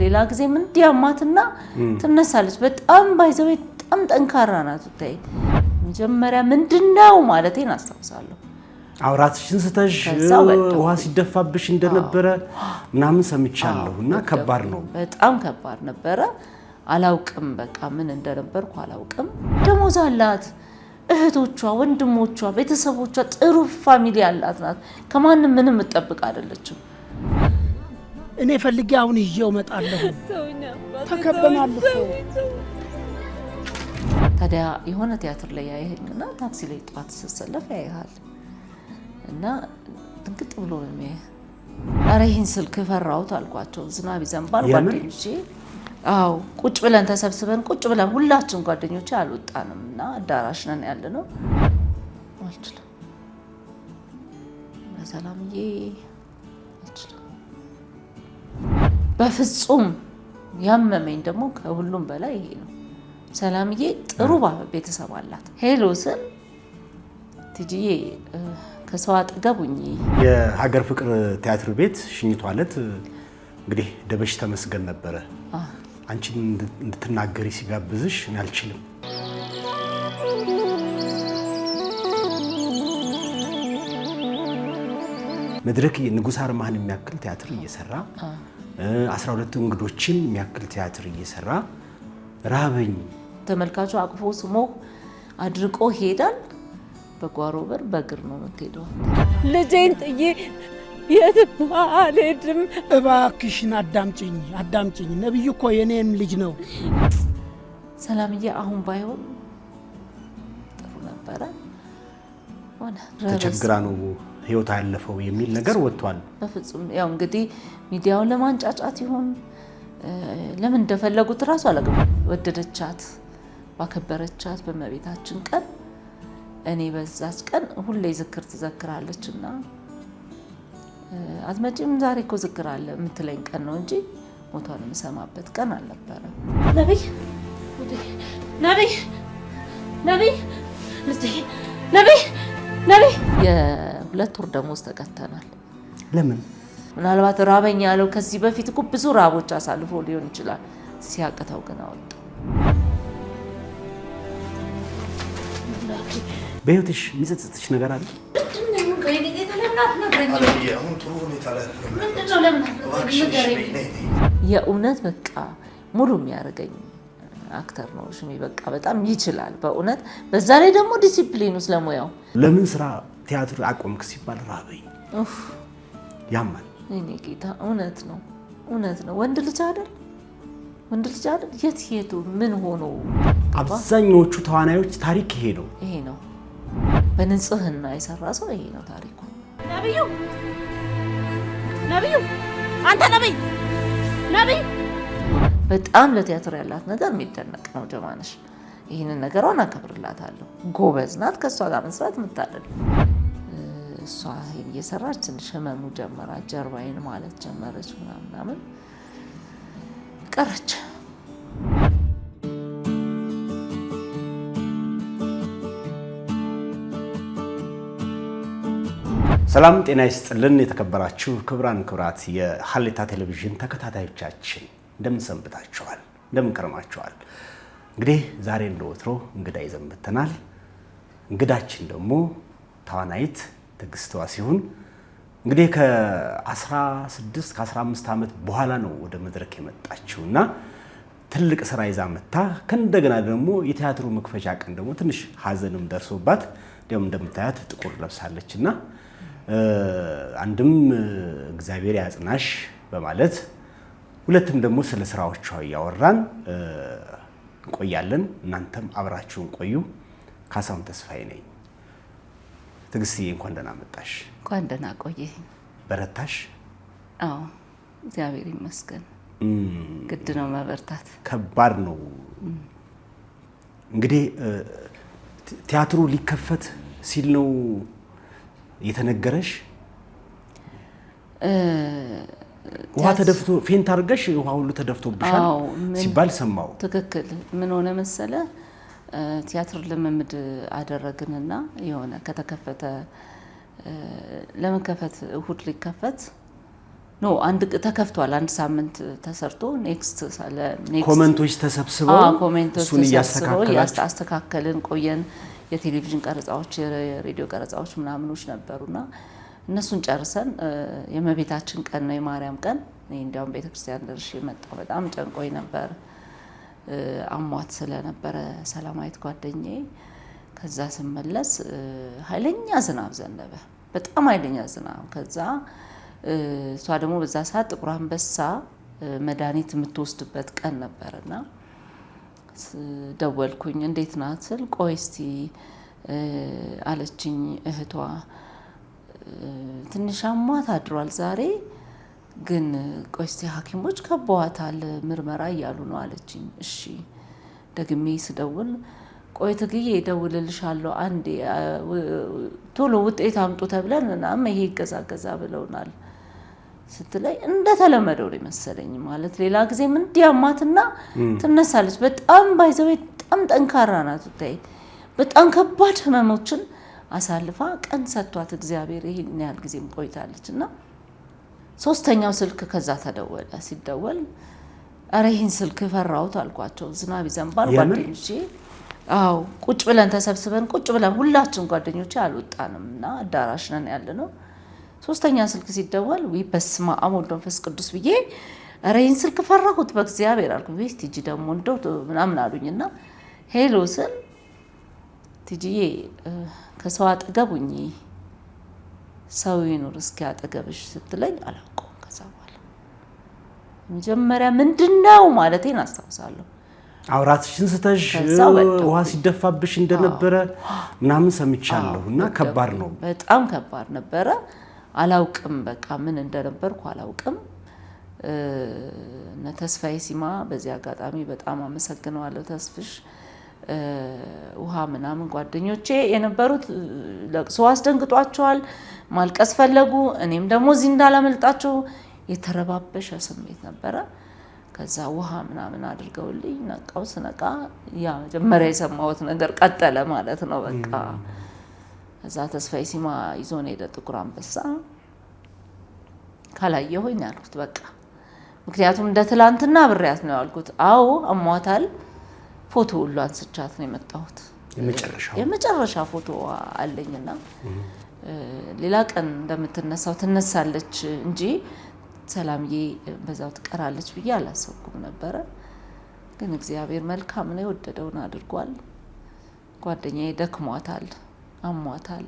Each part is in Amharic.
ሌላ ጊዜ ምን ዲያማትና ትነሳለች በጣም ባይዘው በጣም ጠንካራ ናት ታይ መጀመሪያ ምንድነው ማለቴን አስተዋውሳለሁ አውራትሽን ስተሽ ውሃ ሲደፋብሽ እንደነበረ ምናምን ሰምቻለሁና ከባድ ነው በጣም ከባድ ነበረ አላውቅም በቃ ምን እንደነበርኩ አላውቅም ደሞዝ አላት እህቶቿ ወንድሞቿ ቤተሰቦቿ ጥሩ ፋሚሊ አላት ናት ከማንም ምንም ተጠብቅ አይደለችም እኔ ፈልጌ አሁን ይዤው መጣለሁ ተከበናል እኮ ታዲያ የሆነ ቲያትር ላይ ያየኝና ታክሲ ላይ ጧት ተሰለፈ ያይሃል እና ድንግጥ ብሎ ነው የሚያይ አረ ይሄን ስልክ ፈራውት አልኳቸው ዝናብ ይዘንባል ጓደኞቼ አው ቁጭ ብለን ተሰብስበን ቁጭ ብለን ሁላችን ጓደኞቼ አልወጣንምና አዳራሽ ነን ያለነው አልችልም ሰላምዬ አልችልም በፍጹም ያመመኝ ደግሞ ከሁሉም በላይ ይሄ ነው ሰላምዬ ጥሩ ቤተሰብ አላት ሄሎ ስል ትጂዬ ከሰው አጠገቡኝ የሀገር ፍቅር ቲያትር ቤት ሽኝቷ አለት እንግዲህ ደበሽ ተመስገን ነበረ አንቺን እንድትናገሪ ሲጋብዝሽ እኔ አልችልም መድረክ ንጉስ አርማህን የሚያክል ቲያትር እየሰራ 12 እንግዶችን የሚያክል ቲያትር እየሰራ ራበኝ ተመልካቹ አቅፎ ስሞ አድርቆ ሄዳል በጓሮ በር በእግር ነው የምትሄደው ልጄን ጥዬ የትም አልሄድም እባክሽን አዳምጪኝ ነብዩ እኮ የኔም ልጅ ነው ሰላምዬ አሁን ባይሆን ጥሩ ነበረ ሆነ ተቸግራ ነው ህይወት ያለፈው የሚል ነገር ወጥቷል በፍጹም ያው እንግዲህ ሚዲያውን ለማንጫጫት ይሁን ለምን እንደፈለጉት ራሱ አላገባ ወደደቻት ባከበረቻት በመቤታችን ቀን እኔ በዛች ቀን ሁሌ ዝክር ትዘክራለችና አዝመጪም ዛሬ እኮ ዝክር አለ የምትለኝ ቀን ነው እንጂ ሞቷን የምሰማበት ቀን አልነበረም ነብይ የሁለት ወር ደሞዝ ተቀተናል ለምን ምናልባት ራበኛ ያለው ከዚህ በፊት እኮ ብዙ ራቦች አሳልፎ ሊሆን ይችላል ሲያቀታው ግን አወጣ በህይወትሽ የሚጸጽትሽ ነገር አለ የእውነት በቃ ሙሉ የሚያደርገኝ አክተር ነው ሽሜ በቃ በጣም ይችላል በእውነት በዛ ላይ ደግሞ ዲሲፕሊኑ ስለሙያው ለምን ስራ ቲያትር አቆምክ ሲባል ራበኝ ያማል እኔ ጌታ እውነት ነው ወንድ ልጅ አይደል የቱ ምን ሆኖ አብዛኞቹ ተዋናዮች ታሪክ ይሄ ነው በንጽህና የሰራ ሰው ይሄ ነው ታሪኩ ነብዩ አንተ ነብይ በጣም ለቲያትር ያላት ነገር የሚደነቅ ነው ጀማነሽ ይሄንን ነገሯን አከብርላታለሁ ጎበዝ ናት ከሷ ጋር መስራት ምታደል እሷ ይሄን እየሰራች ትንሽ ህመሙ ጀመራ ጀርባዬን ማለት ጀመረች ምናምን ቀረች ሰላም ጤና ይስጥልን የተከበራችሁ ክብራት የሐሌታ ቴሌቪዥን ተከታታዮቻችን እንደምን ሰንብታችኋል እንደምን ከረማችኋል እንግዲህ ዛሬ እንደወትሮ እንግዳ ይዘን መጥተናል እንግዳችን ደግሞ ተዋናይት ትግስተዋ ሲሆን እንግዲህ ከ16 ከ15 ዓመት በኋላ ነው ወደ መድረክ የመጣችውና ትልቅ ስራ ይዛ መጣ ከእንደገና ደግሞ የቲያትሩ መክፈቻ ቀን ደግሞ ትንሽ ሀዘንም ደርሶባት እንደምታያት ጥቁር ለብሳለችና አንድም እግዚአብሔር ያጽናሽ በማለት ሁለቱም ደግሞ ስለ ስራዎቿ ያወራን እንቆያለን እናንተም አብራችሁን ቆዩ ካሳሁን ተስፋዬ ነኝ ትግስትዬ እንኳን ደህና መጣሽ እንኳን ደህና ቆየህ በረታሽ አዎ እግዚአብሔር ይመስገን ግድ ነው መበርታት ከባድ ነው እንግዲህ ቲያትሩ ሊከፈት ሲል ነው የተነገረሽ ውሃ ተደፍቶ ፌንት አድርገሽ ውሃ ሁሉ ተደፍቶብሻል ሲባል ሰማው ትክክል ምን ሆነ መሰለ ቲያትር ለመምድ አደረግንና የሆነ ከተከፈተ ለመከፈት እሁድ ሊከፈት ኖ አንድ ተከፍቷል። አንድ ሳምንት ተሰርቶ ኔክስት ኮሜንቶች ተሰብስበው እሱን ያስተካከልን ቆየን። የቴሌቪዥን ቀረጻዎች የሬዲዮ ቀረጻዎች ምናምኖች ነበሩና እነሱን ጨርሰን የእመቤታችን ቀን ነው የማርያም ቀን እንዲያውም ቤተክርስቲያን ደርሼ መጣሁ። በጣም ጨንቆኝ ነበር አሟት ስለነበረ ሰላማዊት ጓደኛዬ። ከዛ ስመለስ ኃይለኛ ዝናብ ዘነበ፣ በጣም ኃይለኛ ዝናብ። ከዛ እሷ ደግሞ በዛ ሰዓት ጥቁር አንበሳ መድኃኒት የምትወስድበት ቀን ነበርና ደወልኩኝ። እንዴት ናት ስል ቆይ እስቲ አለችኝ እህቷ፣ ትንሽ አሟት አድሯል ዛሬ ግን ቆይ እስቲ ሐኪሞች ከበዋታል ምርመራ እያሉ ነው አለችኝ። እሺ ደግሜ ስደውል ቆይ ትግዬ እደውልልሻለሁ አንዴ ቶሎ ውጤት አምጡ ተብለን ምናምን ይሄ ይገዛገዛ ብለውናል ስትለኝ እንደተለመደው ነው መሰለኝ። ማለት ሌላ ጊዜ ምን ዲያማትና ትነሳለች። በጣም ባይዘው በጣም ጠንካራ ናት። ታይ በጣም ከባድ ህመሞችን አሳልፋ ቀን ሰጥቷት እግዚአብሔር ይሄን ያህል ጊዜም ቆይታለችና ሶስተኛው ስልክ ከዛ ተደወለ። ሲደወል አረ ይሄን ስልክ ፈራሁት አልኳቸው። ዝናብ ይዘንባል ጓደኞቼ። አዎ ቁጭ ብለን ተሰብስበን ቁጭ ብለን ሁላችን ጓደኞቼ አልወጣንምና አዳራሽ ነን ያለነው። ሶስተኛ ስልክ ሲደወል ወይ በስመ አብ ወወልድ ወመንፈስ ቅዱስ ብዬ አረ ይሄን ስልክ ፈራሁት በእግዚአብሔር አልኩ። ወይ ቲጂ ደግሞ እንደው ምናምን አሉኝና ሄሎ ስል ቲጂዬ ከሰው አጠገቡኝ ሰው ይኑር እስኪ አጠገብሽ ስትለኝ አላውቀውም። ከዛ በኋላ መጀመሪያ ምንድነው ማለቴን አስታውሳለሁ። አውራትሽን ስተሽ ውሃ ሲደፋብሽ እንደነበረ ምናምን ሰምቻለሁና ከባድ ነው፣ በጣም ከባድ ነበረ። አላውቅም በቃ ምን እንደነበርኩ አላውቅም። ተስፋዬ ሲማ በዚህ አጋጣሚ በጣም አመሰግነዋለሁ። ተስፍሽ ውሃ ምናምን ጓደኞቼ የነበሩት ለቅሶ አስደንግጧቸዋል፣ ማልቀስ ፈለጉ። እኔም ደግሞ እዚህ እንዳላመልጣቸው የተረባበሸ ስሜት ነበረ። ከዛ ውሃ ምናምን አድርገውልኝ ነቃው። ስነቃ ያ መጀመሪያ የሰማሁት ነገር ቀጠለ ማለት ነው በቃ። ከዛ ተስፋዬ ሲማ ይዞን ሄደ ጥቁር አንበሳ። ካላየሁኝ አልኩት በቃ፣ ምክንያቱም እንደ ትላንትና ብሬያት ነው ያልኩት። አዎ አሟታል። ፎቶ ሁሉ አንስቻት ነው የመጣሁት። የመጨረሻ ፎቶ አለኝና ሌላ ቀን እንደምትነሳው ትነሳለች እንጂ ሰላምዬ በዛው ትቀራለች ብዬ አላሰብኩም ነበረ። ግን እግዚአብሔር መልካም ነው፣ የወደደውን አድርጓል። ጓደኛዬ ደክሟታል፣ አሟታል።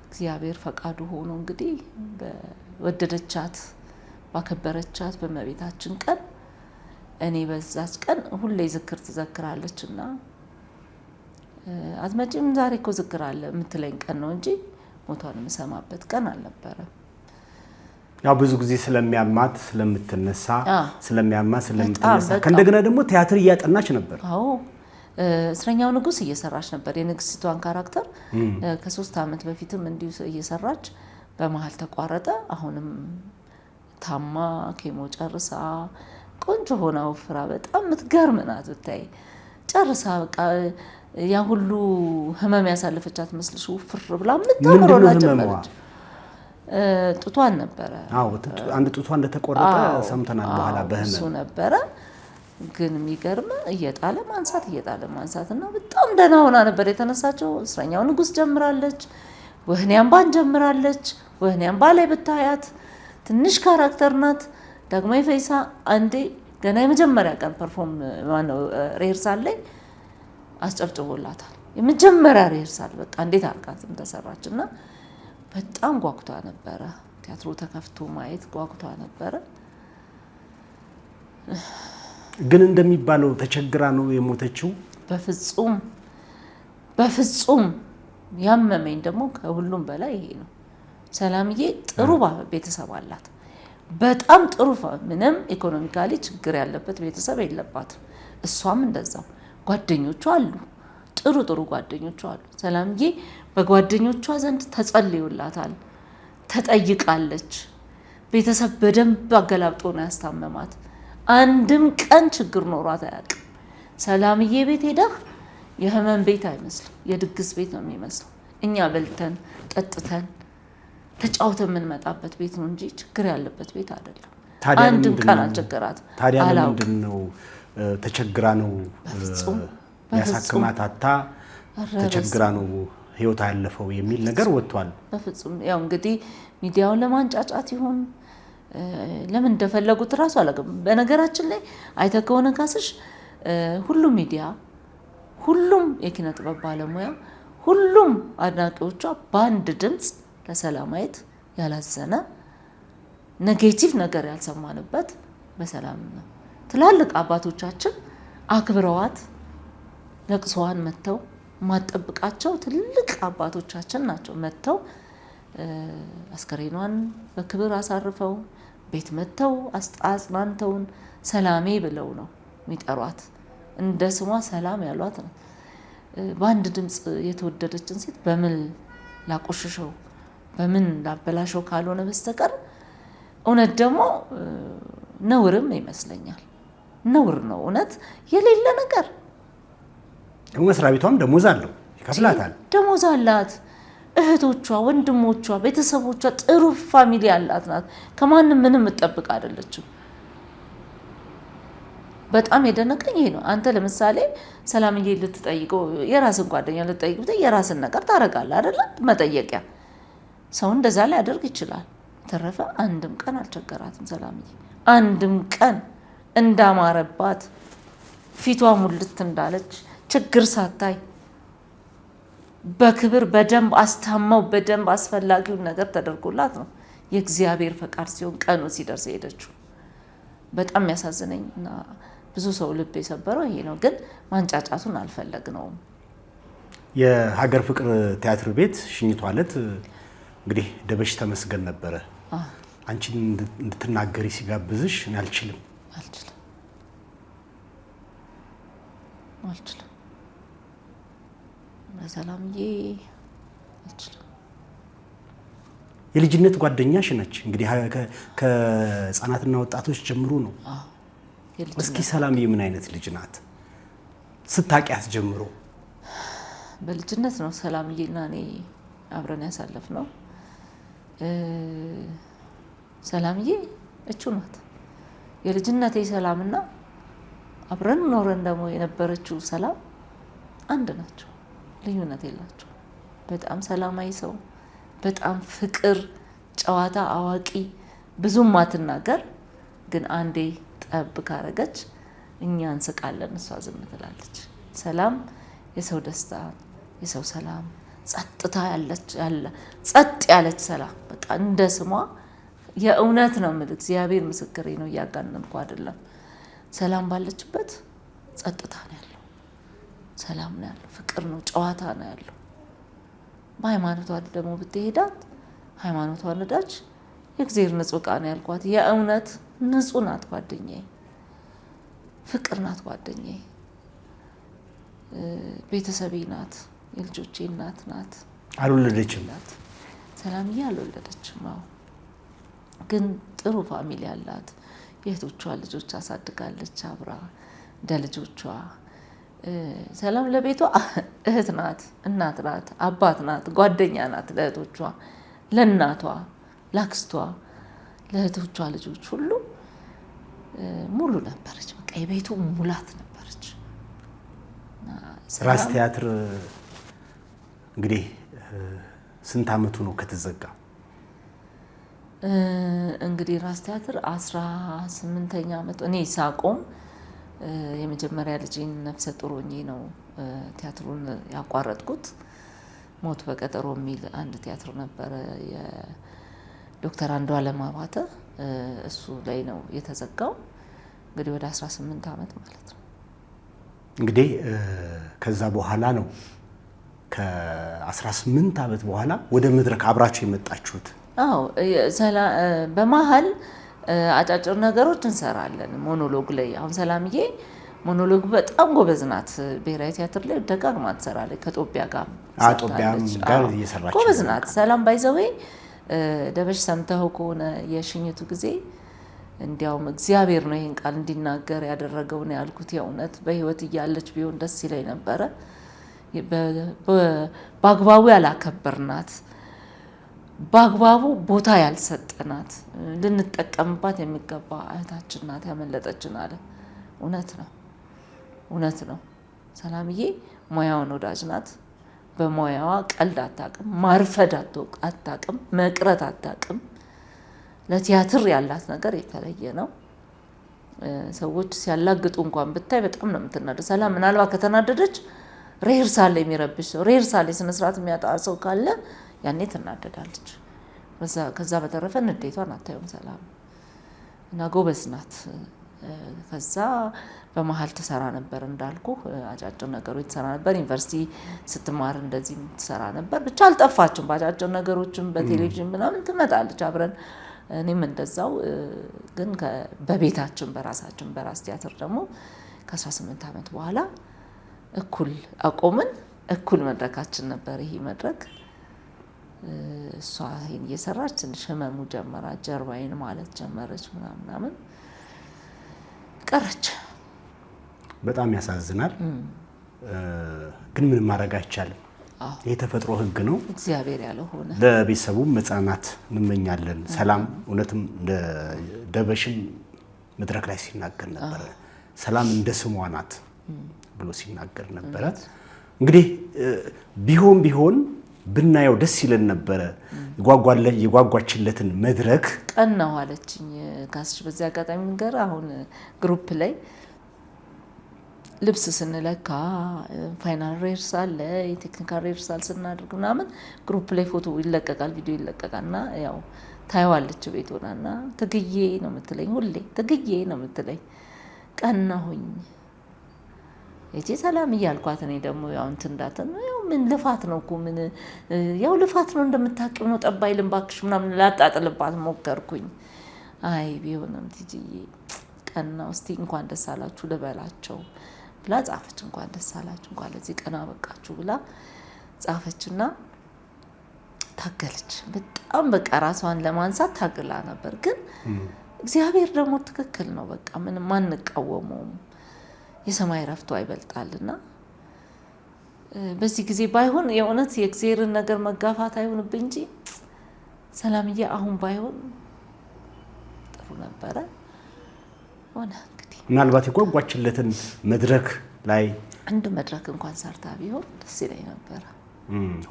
እግዚአብሔር ፈቃዱ ሆኖ እንግዲህ በወደደቻት ባከበረቻት በእመቤታችን ቀን እኔ በዛች ቀን ሁሌ ዝክር ትዘክራለችና አትመጪም ዛሬ እኮ ዝክር አለ የምትለኝ ቀን ነው እንጂ ሞቷን የምሰማበት ቀን አልነበረም። ያው ብዙ ጊዜ ስለሚያማት ስለምትነሳ ከእንደገና ደግሞ ቲያትር እያጠናች ነበር። አዎ እስረኛው ንጉስ እየሰራች ነበር የንግስቷን ካራክተር። ከ3 አመት በፊትም እንዲሁ እየሰራች በመሃል ተቋረጠ። አሁንም ታማ ኬሞ ጨርሳ ቆንጆ ሆና ወፍራ በጣም ምትገርም ናት ብታይ። ጨርሳ በቃ ያ ሁሉ ህመም ያሳለፈቻት መስልሽ ውፍር ብላ ምታምሮና ጀመረች። ጡቷን ነበረ። አዎ አንድ ጡቷ እንደተቆረጠ ሰምተናል በኋላ በህመም እሱ ነበረ። ግን የሚገርም እየጣለ ማንሳትና በጣም ደህና ሆና ነበር የተነሳቸው። እስረኛው ንጉስ ጀምራለች፣ ወህኒ አምባን ጀምራለች። ወህኒ አምባ ላይ ብታያት ትንሽ ካራክተር ናት። ዳግማዊ ፈይሳ አንዴ ገና የመጀመሪያ ቀን ፐርፎርም ማነው ሪሄርሳል ላይ አስጨብጭቦላታል። የመጀመሪያ ሪሄርሳል በቃ እንዴት አርጋት እንደሰራችና በጣም ጓጉታ ነበረ። ቲያትሩ ተከፍቶ ማየት ጓጉታ ነበረ። ግን እንደሚባለው ተቸግራ ነው የሞተችው? በፍጹም ያመመኝ ደግሞ ከሁሉም በላይ ይሄ ነው። ሰላምዬ ጥሩ ቤተሰብ አላት። በጣም ጥሩ ምንም ኢኮኖሚካሊ ችግር ያለበት ቤተሰብ የለባትም። እሷም እንደዛው ጓደኞቿ አሉ፣ ጥሩ ጓደኞቿ አሉ። ሰላምዬ በጓደኞቿ ዘንድ ተጸልዮላታል፣ ተጠይቃለች። ቤተሰብ በደንብ አገላብጦ ነው ያስታመማት። አንድም ቀን ችግር ኖሯት አያውቅም። ሰላምዬ ቤት ሄደህ የህመም ቤት አይመስልም፣ የድግስ ቤት ነው የሚመስለው። እኛ በልተን ጠጥተን ተጫውተን የምንመጣበት ቤት ነው እንጂ ችግር ያለበት ቤት አይደለም። ታዲያ አንድም ቀን አልቸገራትም። ታዲያ ለምንድን ነው ተቸግራ ነው ያሳክማት አታ ተቸግራ ነው ህይወት ያለፈው የሚል ነገር ወጥቷል? በፍጹም ያው እንግዲህ ሚዲያውን ለማንጫጫት ይሁን ለምን እንደፈለጉት እራሱ አላውቅም። በነገራችን ላይ አይተህ ከሆነ ካስሽ ሁሉም ሚዲያ፣ ሁሉም የኪነ ጥበብ ባለሙያ፣ ሁሉም አድናቂዎቿ በአንድ ድምፅ ለሰላማዊት ያላዘነ ኔጌቲቭ ነገር ያልሰማንበት በሰላም ነው። ትላልቅ አባቶቻችን አክብረዋት ለቅሶዋን መጥተው ማጠብቃቸው ትልቅ አባቶቻችን ናቸው። መጥተው አስከሬኗን በክብር አሳርፈው ቤት መጥተው አጽናንተውን ሰላሜ ብለው ነው የሚጠሯት። እንደ ስሟ ሰላም ያሏት ነው። በአንድ ድምፅ የተወደደችን ሴት በምን ላቆሽሸው በምን ላበላሸው ካልሆነ በስተቀር እውነት ደግሞ ነውርም ይመስለኛል። ነውር ነው እውነት የሌለ ነገር። መስሪያ ቤቷም ደሞዝ አለው ይከፍላታል። ደሞዝ አላት። እህቶቿ፣ ወንድሞቿ፣ ቤተሰቦቿ ጥሩ ፋሚሊ ያላት ናት። ከማንም ምንም የምትጠብቅ አይደለችም። በጣም የደነቀኝ ይሄ ነው። አንተ ለምሳሌ ሰላምዬ ልትጠይቀው የራስን ጓደኛ ልትጠይቅ ብትይ የራስን ነገር ታረጋለህ አይደለ? መጠየቂያ ሰው እንደዛ ላይ ያደርግ ይችላል። ተረፈ አንድም ቀን አልቸገራትም ሰላምዬ። አንድም ቀን እንዳማረባት ፊቷ ሙልት እንዳለች ችግር ሳታይ በክብር በደንብ አስታማው በደንብ አስፈላጊውን ነገር ተደርጎላት ነው የእግዚአብሔር ፈቃድ ሲሆን ቀኑ ሲደርስ ሄደችው። በጣም የሚያሳዝነኝ እና ብዙ ሰው ልብ የሰበረው ይሄ ነው። ግን ማንጫጫቱን አልፈለግነውም። የሀገር ፍቅር ቲያትር ቤት ሽኝቷ ዕለት እንግዲህ ደበሽ ተመስገን ነበረ። አንቺን እንድትናገሪ ሲጋብዝሽ እኔ አልችልም ሰላምዬ አልችልም። የልጅነት ጓደኛሽ ነች እንግዲህ ከህፃናትና ወጣቶች ጀምሮ ነው። እስኪ ሰላምዬ ምን አይነት ልጅ ናት ስታቂያት ጀምሮ? በልጅነት ነው ሰላምዬና እኔ አብረን ያሳለፍነው። ሰላምዬ እቹ ናት የልጅነቴ ሰላምና አብረን ኖረን ደግሞ የነበረችው ሰላም አንድ ናቸው። ልዩነት የላቸው። በጣም ሰላማዊ ሰው፣ በጣም ፍቅር፣ ጨዋታ አዋቂ፣ ብዙም ማትናገር ግን አንዴ ጠብ ካረገች እኛ እንስቃለን፣ እሷ ዝም ትላለች። ሰላም የሰው ደስታ፣ የሰው ሰላም፣ ጸጥታ ጸጥ ያለች ሰላም። በቃ እንደ ስሟ የእውነት ነው የምልህ፣ እግዚአብሔር ምስክሬ ነው፣ እያጋነንኩ አይደለም። ሰላም ባለችበት ጸጥታ ነው ያለው፣ ሰላም ነው ያለው፣ ፍቅር ነው፣ ጨዋታ ነው ያለው። በሃይማኖቷ ደግሞ ብትሄዳት ሃይማኖቷ ነዳች። የእግዚአብሔር ንጹህ ዕቃ ነው ያልኳት። የእውነት ንጹህ ናት ጓደኛዬ፣ ፍቅር ናት ጓደኛዬ፣ ቤተሰቤ ናት፣ የልጆቼ እናት ናት። አልወለደችም ሰላምዬ አልወለደችም። አዎ ግን ጥሩ ፋሚሊ አላት። የእህቶቿ ልጆች አሳድጋለች አብራ እንደ ልጆቿ። ሰላም ለቤቷ እህት ናት፣ እናት ናት፣ አባት ናት፣ ጓደኛ ናት። ለእህቶቿ፣ ለእናቷ፣ ለአክስቷ፣ ለእህቶቿ ልጆች ሁሉ ሙሉ ነበረች። በቃ የቤቱ ሙላት ነበረች። ራስ ቲያትር እንግዲህ ስንት አመቱ ነው ከተዘጋ? እንግዲህ ራስ ቲያትር 18ኛ አመት እኔ ሳቆም የመጀመሪያ ልጄን ነፍሰ ጡር ሆኜ ነው ቲያትሩን ያቋረጥኩት። ሞት በቀጠሮ የሚል አንድ ቲያትር ነበረ የዶክተር አንዱዓለም አባተ፣ እሱ ላይ ነው የተዘጋው። እንግዲህ ወደ 18 አመት ማለት ነው። እንግዲህ ከዛ በኋላ ነው ከ18 አመት በኋላ ወደ መድረክ አብራችሁ የመጣችሁት? አዎ በመሀል አጫጭር ነገሮች እንሰራለን። ሞኖሎግ ላይ አሁን ሰላምዬ ሞኖሎግ በጣም ጎበዝ ናት። ብሔራዊ ቲያትር ላይ ደጋግማ ትሰራለች። ከጦቢያ ጋር እየሰራች ጎበዝ ናት። ሰላም ባይዘዌ ደበሽ ሰምተኸው ከሆነ የሽኝቱ ጊዜ እንዲያውም እግዚአብሔር ነው ይህን ቃል እንዲናገር ያደረገው ነው ያልኩት። የእውነት በህይወት እያለች ቢሆን ደስ ይለኝ ነበረ። በአግባቡ ያላከበርናት በአግባቡ ቦታ ያልሰጠናት ልንጠቀምባት የሚገባ እህታችን ናት ያመለጠችን አለ። እውነት ነው። ሰላምዬ ሙያውን ወዳጅ ናት። በሙያዋ ቀልድ አታውቅም፣ ማርፈድ አታውቅም፣ መቅረት አታውቅም። ለቲያትር ያላት ነገር የተለየ ነው። ሰዎች ሲያላግጡ እንኳን ብታይ በጣም ነው የምትናደድ። ሰላም ምናልባት ከተናደደች ሬህርሳል የሚረብሽ ሰው ሬህርሳል ስነስርዓት የሚያጣ ሰው ካለ ያኔ ትናደዳለች። ከዛ በተረፈ ንዴቷን አታዩም ሰላም እና ጎበዝ ናት። ከዛ በመሀል ትሰራ ነበር እንዳልኩ አጫጭር ነገሮች ትሰራ ነበር። ዩኒቨርሲቲ ስትማር እንደዚህ ትሰራ ነበር። ብቻ አልጠፋችም። በአጫጭር ነገሮችም በቴሌቪዥን ምናምን ትመጣለች አብረን። እኔም እንደዛው። ግን በቤታችን በራሳችን በራስ ቲያትር ደግሞ ከ18 ዓመት በኋላ እኩል አቆምን። እኩል መድረካችን ነበር ይሄ መድረክ። እሷ ይሄን እየሰራች ትንሽ ህመሙ ጀመራት። ጀርባዬን ማለት ጀመረች ምናምን ቀረች። በጣም ያሳዝናል። ግን ምን ማድረግ አይቻልም። የተፈጥሮ ህግ ነው። እግዚአብሔር ያለው ሆነ። ለቤተሰቡም መጽናናት እንመኛለን። ሰላም እውነትም ደበሽም መድረክ ላይ ሲናገር ነበር። ሰላም እንደ ስሟ ናት ብሎ ሲናገር ነበረ። እንግዲህ ቢሆን ብናየው ደስ ይለን ነበረ። የጓጓችለትን መድረክ ቀናው አለችኝ ካስሽ። በዚህ አጋጣሚ ነገር አሁን ግሩፕ ላይ ልብስ ስንለካ ፋይናል ሬርሳል ላይ ቴክኒካል ሬርሳል ስናደርግ ምናምን ግሩፕ ላይ ፎቶ ይለቀቃል፣ ቪዲዮ ይለቀቃልና ያው ታይዋለች ቤት ሆናና ትግዬ ነው የምትለኝ፣ ሁሌ ትግዬ ነው የምትለኝ። ቀናሁኝ እጄ ሰላም እያልኳት እኔ ደግሞ ያው እንትን እንዳትን ያው ምን ልፋት ነው እኮ ምን ያው ልፋት ነው እንደምታውቂው ነው ጠባይ ልምባክሽ ምናምን ላጣጥልባት ሞከርኩኝ። አይ ቢሆንም ትጅዬ ቀናው እስቲ እንኳን ደስ አላችሁ ልበላቸው ብላ ጻፈች። እንኳን ደስ አላችሁ እንኳን ለዚህ ቀን አበቃችሁ ብላ ጻፈችና ታገለች። በጣም በቃ ራሷን ለማንሳት ታግላ ነበር። ግን እግዚአብሔር ደግሞ ትክክል ነው። በቃ ምንም አንቃወመውም። የሰማይ ረፍቷ ይበልጣልና በዚህ ጊዜ ባይሆን የእውነት የእግዚአብሔርን ነገር መጋፋት አይሆንብኝ እንጂ ሰላምዬ አሁን ባይሆን ጥሩ ነበረ። ሆነ እንግዲህ ምናልባት የጓጓችለትን መድረክ ላይ አንድ መድረክ እንኳን ሰርታ ቢሆን ደስ ይለኝ ነበረ።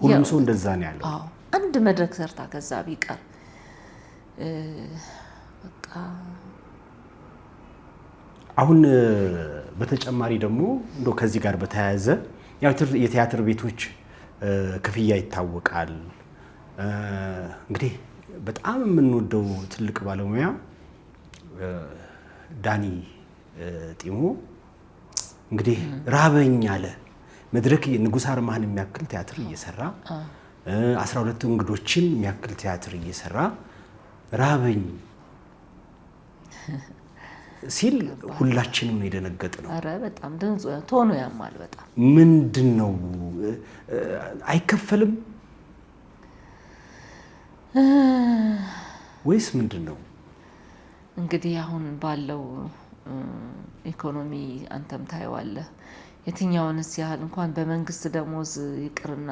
ሁሉም ሰው እንደዛ ነው ያለው። አዎ አንድ መድረክ ሰርታ ከዛ ቢቀር በቃ። አሁን በተጨማሪ ደግሞ እንደው ከዚህ ጋር በተያያዘ ያው የቲያትር ቤቶች ክፍያ ይታወቃል። እንግዲህ በጣም የምንወደው ትልቅ ባለሙያ ዳኒ ጢሞ እንግዲህ ራበኝ አለ። መድረክ ንጉሥ አርማህን የሚያክል ቲያትር እየሰራ 12 እንግዶችን የሚያክል ቲያትር እየሰራ ራበኝ ሲል ሁላችንም ነው የደነገጥነው። አረ በጣም ድምፁ ቶኑ ያማል በጣም። ምንድነው አይከፈልም ወይስ ምንድነው? እንግዲህ አሁን ባለው ኢኮኖሚ አንተም ታየዋለህ። የትኛውንስ ያህል እንኳን በመንግስት ደሞዝ ይቅርና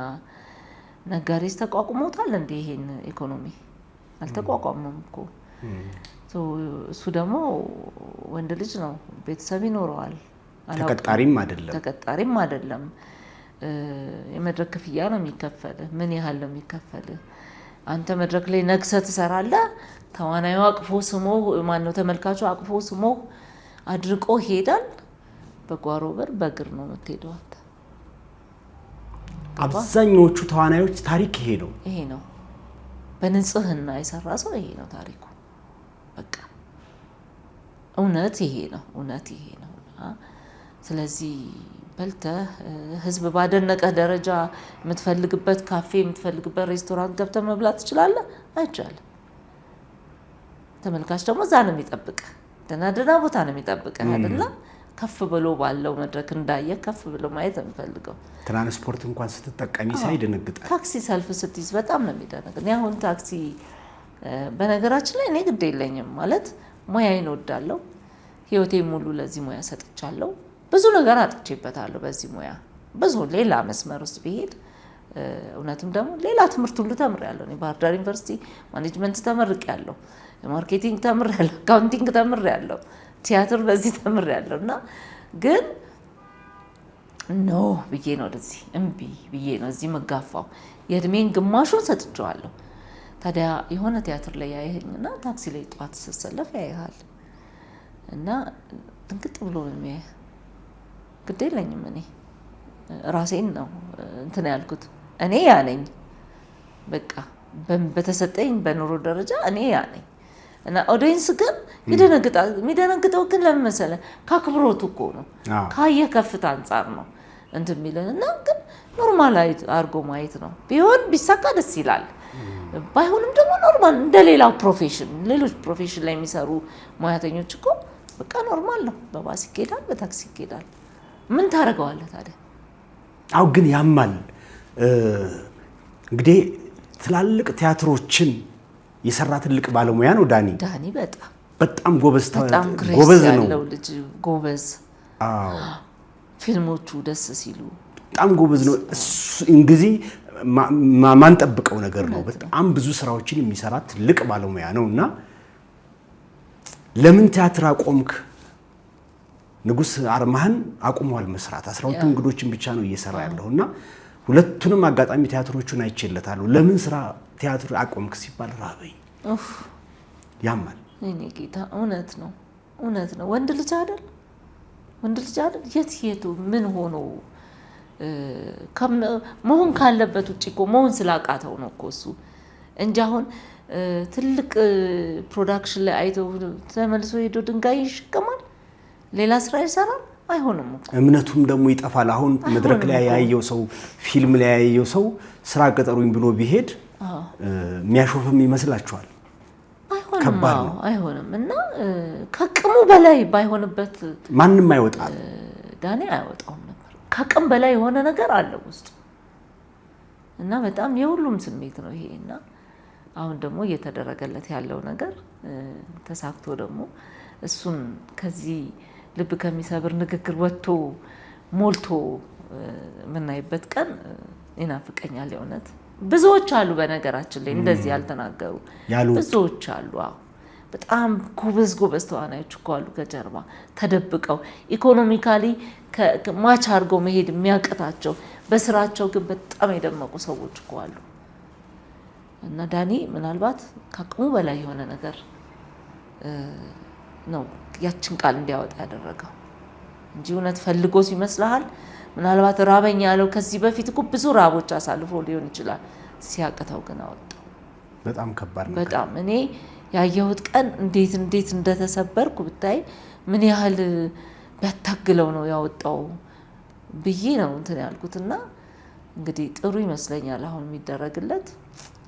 ነጋዴስ ተቋቁሞታል እንዴ? ይሄን ኢኮኖሚ አልተቋቋመም እኮ። እሱ ደግሞ ወንድ ልጅ ነው፣ ቤተሰብ ይኖረዋል። ተቀጣሪም አይደለም። የመድረክ ክፍያ ነው የሚከፈልህ። ምን ያህል ነው የሚከፈልህ? አንተ መድረክ ላይ ነግሰህ ትሰራለህ። ተዋናዩ አቅፎ ስሞ ማነው ተመልካቹ አቅፎ ስሞ አድርቆ ይሄዳል። በጓሮ በር በእግር ነው የምትሄደው አንተ። አብዛኞቹ ተዋናዮች ታሪክ ይሄ ነው። በንጽህና የሰራ ሰው ይሄ ነው ታሪኩ። በቃ እውነት ይሄ ነው። ስለዚህ በልተህ ህዝብ ባደነቀህ ደረጃ የምትፈልግበት ካፌ የምትፈልግበት ሬስቶራንት ገብተህ መብላት ትችላለህ? አይቻልም። ተመልካች ደግሞ እዛ ነው የሚጠብቅህ፣ ደህና ቦታ ነው የሚጠብቅህ አይደለ? ከፍ ብሎ ባለው መድረክ እንዳየ ከፍ ብሎ ማየት ነው የሚፈልገው። ትራንስፖርት እንኳን ስትጠቀሚ ሳይደነግጣል። ታክሲ ሰልፍ ስትይዝ በጣም ነው የሚደነግ። እኔ አሁን ታክሲ በነገራችን ላይ እኔ ግድ የለኝም ማለት ሙያዬን እወዳለሁ። ህይወቴ ሙሉ ለዚህ ሙያ ሰጥቻለሁ። ብዙ ነገር አጥቼበታለሁ በዚህ ሙያ። ብዙ ሌላ መስመር ውስጥ ብሄድ እውነትም ደግሞ ሌላ ትምህርት ሁሉ ተምሬያለሁ። እኔ ባህር ዳር ዩኒቨርሲቲ ማኔጅመንት ተመርቄያለሁ፣ ማርኬቲንግ ተምሬያለሁ፣ አካውንቲንግ ተምሬያለሁ፣ ቲያትር በዚህ ተምሬያለሁ። እና ግን ኖ ብዬ ነው ወደዚህ እምቢ ብዬ ነው እዚህ መጋፋው። የእድሜን ግማሹን ሰጥቼዋለሁ። ታዲያ የሆነ ቲያትር ላይ ያየኸኝና ታክሲ ላይ ጠዋት ስትሰለፍ ያይሃል እና ድንግጥ ብሎ ነው የሚያየህ። ግድ የለኝም እኔ ራሴን ነው እንትን ያልኩት። እኔ ያ ነኝ በቃ በተሰጠኝ በኑሮ ደረጃ እኔ ያ ነኝ። እና ኦዲየንስ ግን ይደነግጣል። የሚደነግጠው ግን ለምን መሰለህ? ከአክብሮቱ እኮ ነው፣ ካየህ ከፍታ አንጻር ነው እንትን የሚለን እና ግን ኖርማል አድርጎ ማየት ነው። ቢሆን ቢሳካ ደስ ይላል። ባይሆንም ደግሞ ኖርማል እንደ ሌላው ፕሮፌሽን፣ ሌሎች ፕሮፌሽን ላይ የሚሰሩ ሙያተኞች እኮ በቃ ኖርማል ነው። በባስ ይኬዳል፣ በታክሲ ይኬዳል። ምን ታደርገዋለህ ታዲያ? አው ግን ያማል። እንግዲህ ትላልቅ ቲያትሮችን የሰራ ትልቅ ባለሙያ ነው ዳኒ። በጣም ጎበዝ ነው ልጅ ጎበዝ። አዎ ፊልሞቹ ደስ ሲሉ በጣም ጎበዝ ነው። እንግዲህ ማንጠብቀው ነገር ነው። በጣም ብዙ ስራዎችን የሚሰራ ትልቅ ባለሙያ ነውና ለምን ቲያትር አቆምክ? ንጉስ አርማህን አቁሟል መስራት። 12 እንግዶችን ብቻ ነው እየሰራ ያለውና ሁለቱንም አጋጣሚ ቲያትሮቹን አይቼለታለሁ። ለምን ስራ ቲያትር አቆምክ ሲባል ራበኝ። ያማል። እኔ ጌታ እውነት ነው። ወንድ ልጅ አይደል የቱ ምን ሆኖ መሆን ካለበት ውጪ እኮ መሆን ስላቃተው ነው እኮ እሱ እንጂ አሁን ትልቅ ፕሮዳክሽን ላይ አይተው ተመልሶ ሄዶ ድንጋይ ይሸከማል፣ ሌላ ስራ ይሰራል። አይሆንም እኮ እምነቱም ደግሞ ይጠፋል። አሁን መድረክ ላይ ያየው ሰው፣ ፊልም ላይ ያየው ሰው ስራ ቀጠሩኝ ብሎ ቢሄድ የሚያሾፍም ይመስላችኋል? አይሆንም። እና ከቅሙ በላይ ባይሆንበት ማንም አይወጣም። ዳኒ አይወጣውም ነበር። ከቅም በላይ የሆነ ነገር አለ ውስጥ እና በጣም የሁሉም ስሜት ነው ይሄ። እና አሁን ደግሞ እየተደረገለት ያለው ነገር ተሳክቶ ደግሞ እሱን ከዚህ ልብ ከሚሰብር ንግግር ወጥቶ ሞልቶ የምናይበት ቀን ይናፍቀኛል የእውነት። ብዙዎች አሉ በነገራችን ላይ እንደዚህ ያልተናገሩ ብዙዎች አሉ። በጣም ጎበዝ ተዋናዮች እኮ አሉ ከጀርባ ተደብቀው ኢኮኖሚካሊ ማች አድርገው መሄድ የሚያቅታቸው በስራቸው ግን በጣም የደመቁ ሰዎች እኮ አሉ። እና ዳኒ ምናልባት ከአቅሙ በላይ የሆነ ነገር ነው ያችን ቃል እንዲያወጣ ያደረገው እንጂ እውነት ፈልጎ ይመስልሃል? ምናልባት ራበኛ ያለው ከዚህ በፊት እኮ ብዙ ራቦች አሳልፎ ሊሆን ይችላል። ሲያቅተው ግን አወጣው። በጣም ከባድ ነው። በጣም እኔ ያየሁት ቀን እንዴት እንደተሰበርኩ ብታይ ምን ያህል ቢያታግለው ነው ያወጣው ብዬ ነው እንትን ያልኩትና እንግዲህ ጥሩ ይመስለኛል አሁን የሚደረግለት።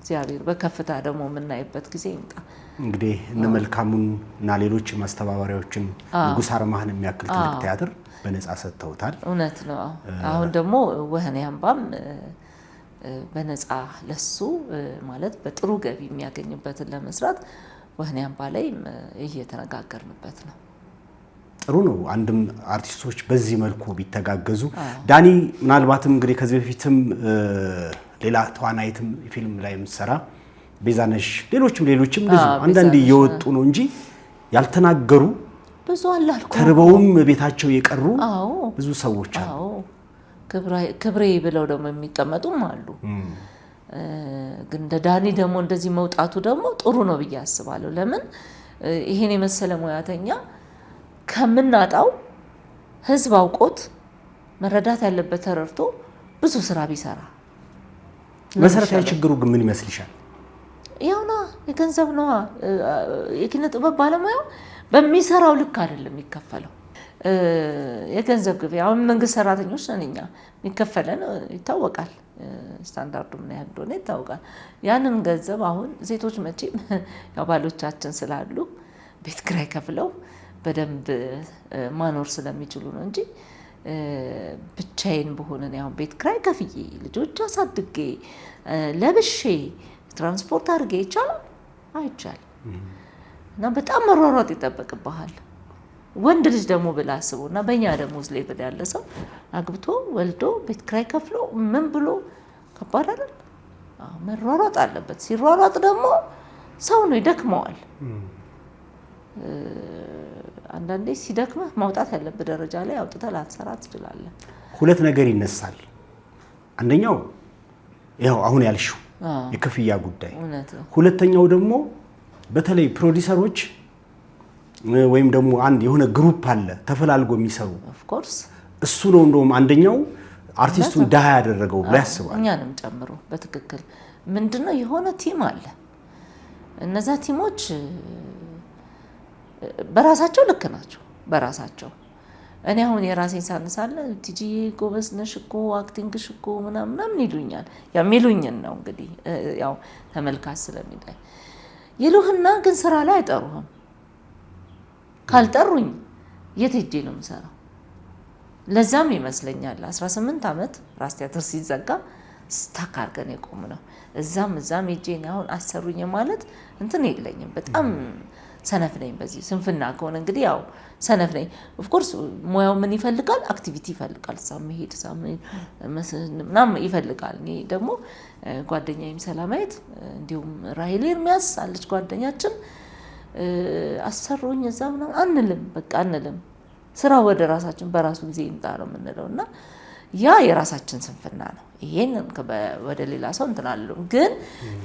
እግዚአብሔር በከፍታ ደግሞ የምናይበት ጊዜ ይምጣ። እንግዲህ እነ መልካሙን እና ሌሎች ማስተባበሪያዎችን ንጉስ አርማህን የሚያክል ትልቅ ቲያትር በነፃ ሰጥተውታል። እውነት ነው። አሁን ደግሞ ወህኒ አምባም በነፃ ለሱ ማለት በጥሩ ገቢ የሚያገኝበትን ለመስራት ወህኒ አምባ ላይ እየተነጋገርንበት ነው። ጥሩ ነው። አንድም አርቲስቶች በዚህ መልኩ ቢተጋገዙ። ዳኒ ምናልባትም እንግዲህ ከዚህ በፊትም ሌላ ተዋናይትም ፊልም ላይ የምትሰራ ቤዛነሽ፣ ሌሎችም ብዙ አንዳንድ እየወጡ ነው እንጂ ያልተናገሩ ብዙ አላልኩ። ተርበውም ቤታቸው የቀሩ ብዙ ሰዎች አሉ። ክብሬ ብለው ደግሞ የሚቀመጡም አሉ። ግን እንደ ዳኒ ደግሞ እንደዚህ መውጣቱ ደግሞ ጥሩ ነው ብዬ አስባለሁ። ለምን ይሄን የመሰለ ሙያተኛ ከምናጣው ህዝብ አውቆት መረዳት ያለበት ተረድቶ ብዙ ስራ ቢሰራ። መሰረታዊ ችግሩ ግን ምን ይመስልሻል? ያውና የገንዘብ ነዋ። የኪነ ጥበብ ባለሙያው በሚሰራው ልክ አይደለም የሚከፈለው። የገንዘብ ግብ አሁን መንግስት ሰራተኞች ነን እኛ፣ የሚከፈለን ይታወቃል። ስታንዳርዱ ምን ያህል እንደሆነ ይታወቃል። ያንን ገንዘብ አሁን ሴቶች መቼም ያው ባሎቻችን ስላሉ ቤት ኪራይ ከፍለው በደንብ ማኖር ስለሚችሉ ነው እንጂ ብቻዬን በሆነ ያው ቤት ኪራይ ከፍዬ ልጆች አሳድጌ ለብሼ ትራንስፖርት አድርጌ ይቻላል አይቻልም። እና በጣም መሯሯጥ ይጠበቅብሃል። ወንድ ልጅ ደግሞ ብላ አስበው እና በእኛ ደሞዝ ሌቭል ያለ ሰው አግብቶ ወልዶ ቤት ኪራይ ከፍሎ ምን ብሎ ከባድ አይደል? መሯሯጥ አለበት። ሲሯሯጥ ደግሞ ሰው ነው ይደክመዋል። አንዳንዴ ሲደክመህ ማውጣት ያለበት ደረጃ ላይ አውጥተህ ላትሰራ ትችላለህ። ሁለት ነገር ይነሳል። አንደኛው ያው አሁን ያልሽው የክፍያ ጉዳይ፣ ሁለተኛው ደግሞ በተለይ ፕሮዲሰሮች ወይም ደግሞ አንድ የሆነ ግሩፕ አለ ተፈላልጎ የሚሰሩ ኦፍ ኮርስ እሱ ነው እንደውም አንደኛው አርቲስቱን ዳሃ ያደረገው ብሎ ያስባል። እኛንም ጨምሮ በትክክል ምንድነው የሆነ ቲም አለ። እነዛ ቲሞች በራሳቸው ልክ ናቸው በራሳቸው። እኔ አሁን የራሴን ሳነሳለ ቲጂ ጎበዝ ነሽ እኮ አክቲንግሽ እኮ ምናምን ይሉኛል። የሚሉኝን ነው እንግዲህ ያው ተመልካች ስለሚላይ ይሉህና ግን ስራ ላይ አይጠሩህም። ካልጠሩኝ የት ሄጄ ነው የምሰራው? ለዛም ይመስለኛል 18 ዓመት ራስ ቲያትር ሲዘጋ ስታክ አድርገን የቆም ነው። እዛም ሄጄ አሁን አሰሩኝ ማለት እንትን የለኝም። በጣም ሰነፍ ነኝ። በዚህ ስንፍና ከሆነ እንግዲህ ያው ሰነፍ ነኝ። ኦፍ ኮርስ ሙያው ምን ይፈልጋል? አክቲቪቲ ይፈልጋል። መሄድ ምናምን ይፈልጋል። እኔ ደግሞ ጓደኛዬም ሰላማዊት እንዲሁም ራሄል ኤርሚያስ አለች ጓደኛችን አሰሩኝ እዛ ምናምን አንልም። በቃ አንልም። ስራ ወደ ራሳችን በራሱ ጊዜ ይምጣ ነው የምንለው እና ያ የራሳችን ስንፍና ነው። ይሄን ወደ ሌላ ሰው እንትን አልልም። ግን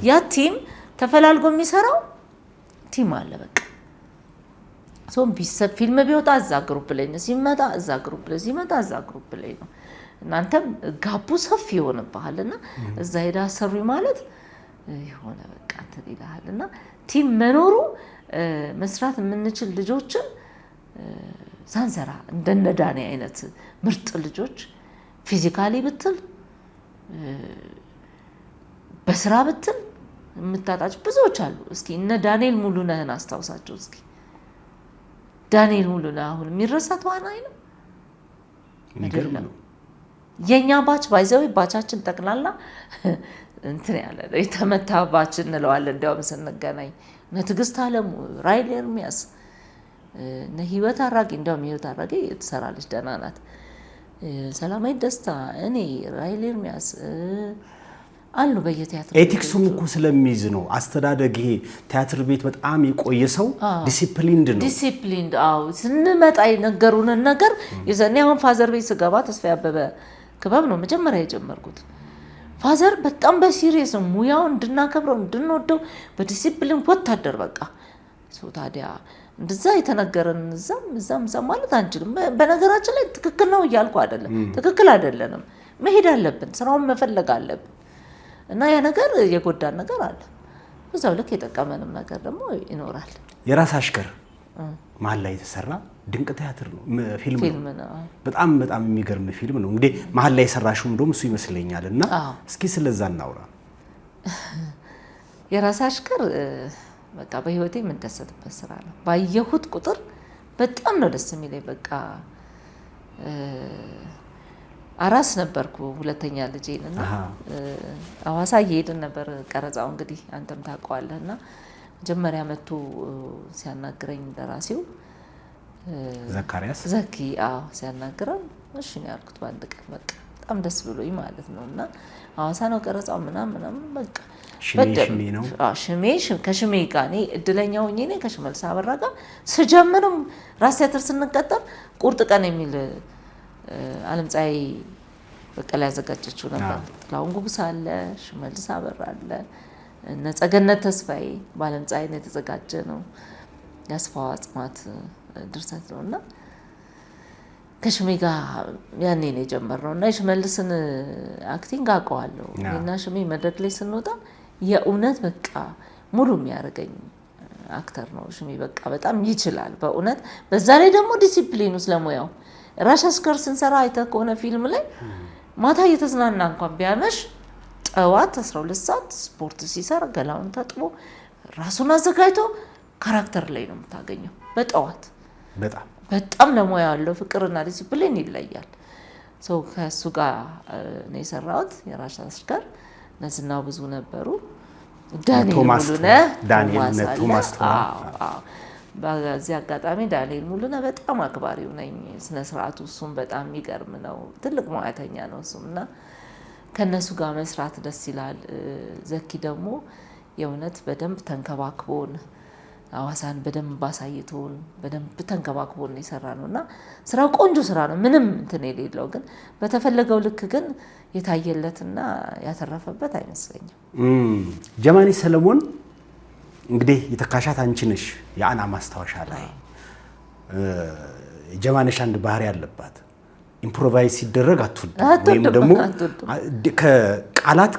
ያ ቲም ተፈላልጎ የሚሰራው ቲም አለ። በቃ ፊልም ቢወጣ እዛ ግሩፕ ላይ ነው፣ ሲመጣ እዛ ግሩፕ ላይ፣ ሲመጣ እዛ ግሩፕ ላይ ነው። እናንተም ጋቡ ሰፊ ይሆንብሃልና እዛ ሄዳ አሰሩኝ ማለት የሆነ በቃ እንትን ይልሃልና ቲም መኖሩ መስራት የምንችል ልጆችን ሳንሰራ እንደነ ዳኔ አይነት ምርጥ ልጆች ፊዚካሊ ብትል በስራ ብትል የምታጣጭ ብዙዎች አሉ። እስኪ እነ ዳንኤል ሙሉነህን አስታውሳቸው እስኪ። ዳንኤል ሙሉነህ አሁን የሚረሳ ተዋናይ ነው አይደለም። የኛ ባች ባይዘው ባቻችን ጠቅላላ እንትን ያለ የተመታ ባች እንለዋለን። እንዲያውም ስንገናኝ ትዕግስት አለሙ፣ ራሄል ኤርሚያስ፣ ህይወት አራጌ እንደውም ህይወት አራጌ ትሰራለች ደህና ናት። ሰላማዊት ደስታ፣ እኔ ራሄል ኤርሚያስ አሉ በየቲያትር ኤቲክሱም እኮ ስለሚይዝ ነው። አስተዳደግ ይሄ ቲያትር ቤት በጣም የቆየ ሰው ዲሲፕሊንድ ነው። ዲሲፕሊንድ አዎ። ስንመጣ የነገሩንን ነገር ይዘኔ አሁን ፋዘር ቤት ስገባ ተስፋ ያበበ ክበብ ነው መጀመሪያ የጀመርኩት። ፋዘር በጣም በሲሪየስ ነው ሙያው እንድናከብረው እንድንወደው በዲሲፕሊን ወታደር በቃ ሰው። ታዲያ እንደዛ የተነገረን እዛም ማለት አንችልም። በነገራችን ላይ ትክክል ነው እያልኩ አይደለም፣ ትክክል አይደለንም። መሄድ አለብን፣ ስራውን መፈለግ አለብን። እና ያ ነገር የጎዳን ነገር አለ፣ በዛው ልክ የጠቀመንም ነገር ደግሞ ይኖራል። የራስ አሽከር መሀል ላይ የተሰራ ድንቅ ቲያትር ነው፣ ፊልም ነው። በጣም የሚገርም ፊልም ነው። እንግዲህ መሀል ላይ የሰራሽው እንደውም እሱ ይመስለኛል። እና እስኪ ስለዛ እናውራ። የራስ አሽከር በቃ በህይወቴ የምደሰትበት ስራ ነው። ባየሁት ቁጥር በጣም ነው ደስ የሚለኝ። በቃ አራስ ነበርኩ ሁለተኛ ልጄን እና አዋሳ እየሄድን ነበር ቀረጻው። እንግዲህ አንተም ታውቀዋለህ። እና መጀመሪያ መጥቶ ሲያናግረኝ ደራሲው ዘካሪያስ ዘኪ ሲያናግረን እሺ ነው ያልኩት። በአንድ ቀን በቃ በጣም ደስ ብሎኝ ማለት ነው። እና አዋሳ ነው ቀረጻው ምናምን በቃ ሽሜ ነው። ከሽሜ ጋር እኔ እድለኛ ሆኜ እኔ ከሽመልስ አበራ ጋር ስጀምርም ራስ ቲያትር ስንቀጠር ቁርጥ ቀን የሚል ዓለምፀሐይ በቀለ ያዘጋጀችው ነበር። ጥላሁን ጉጉሳ አለ፣ ሽመልስ አበራ አለ፣ ነጸገነት ተስፋዬ በዓለምፀሐይ ነው የተዘጋጀ ነው። ያስፋው አጽማት ድርሰት ነው። እና ከሽሜ ጋር ያኔ ነው የጀመርነው። እና የሽመልስን አክቲንግ አውቀዋለሁ እና ሽሜ መድረክ ላይ ስንወጣ የእውነት በቃ ሙሉ የሚያደርገኝ አክተር ነው ሽሜ። በቃ በጣም ይችላል በእውነት። በዛ ላይ ደግሞ ዲሲፕሊኑ ስለሙያው ራስ አሽከር ስንሰራ አይተህ ከሆነ ፊልም ላይ ማታ እየተዝናና እንኳን ቢያመሽ ጠዋት 12 ሰዓት ስፖርት ሲሰራ ገላውን ታጥቦ ራሱን አዘጋጅቶ ካራክተር ላይ ነው የምታገኘው። በጠዋት በጣም ለሙያ ያለው ፍቅርና ዲሲፕሊን ይለያል። ሰው ከሱ ጋር ነው የሰራሁት የራስ አሽከር። ነዝናው ብዙ ነበሩ። ዳንኤል ቶማስ በዚህ አጋጣሚ ዳንኤል ሙሉነህ በጣም አክባሪው ነኝ። ስነ ስርዓቱ እሱም በጣም የሚገርም ነው። ትልቅ ሙያተኛ ነው እሱም። እና ከነሱ ጋር መስራት ደስ ይላል። ዘኪ ደግሞ የእውነት በደንብ ተንከባክቦን አዋሳን በደንብ አሳይቶን በደንብ ተንከባክቦን የሰራ ነውና ስራው ቆንጆ ስራ ነው። ምንም እንትን የሌለው ግን በተፈለገው ልክ ግን የታየለትና ያተረፈበት አይመስለኝም። ጀማኔ ሰለሞን እንግዲህ የተካሻት አንቺ ነሽ። የአና ማስታወሻ ላይ ጀማነሽ አንድ ባህሪ ያለባት ኢምፕሮቫይዝ ሲደረግ አትወድም፣ ወይም ደግሞ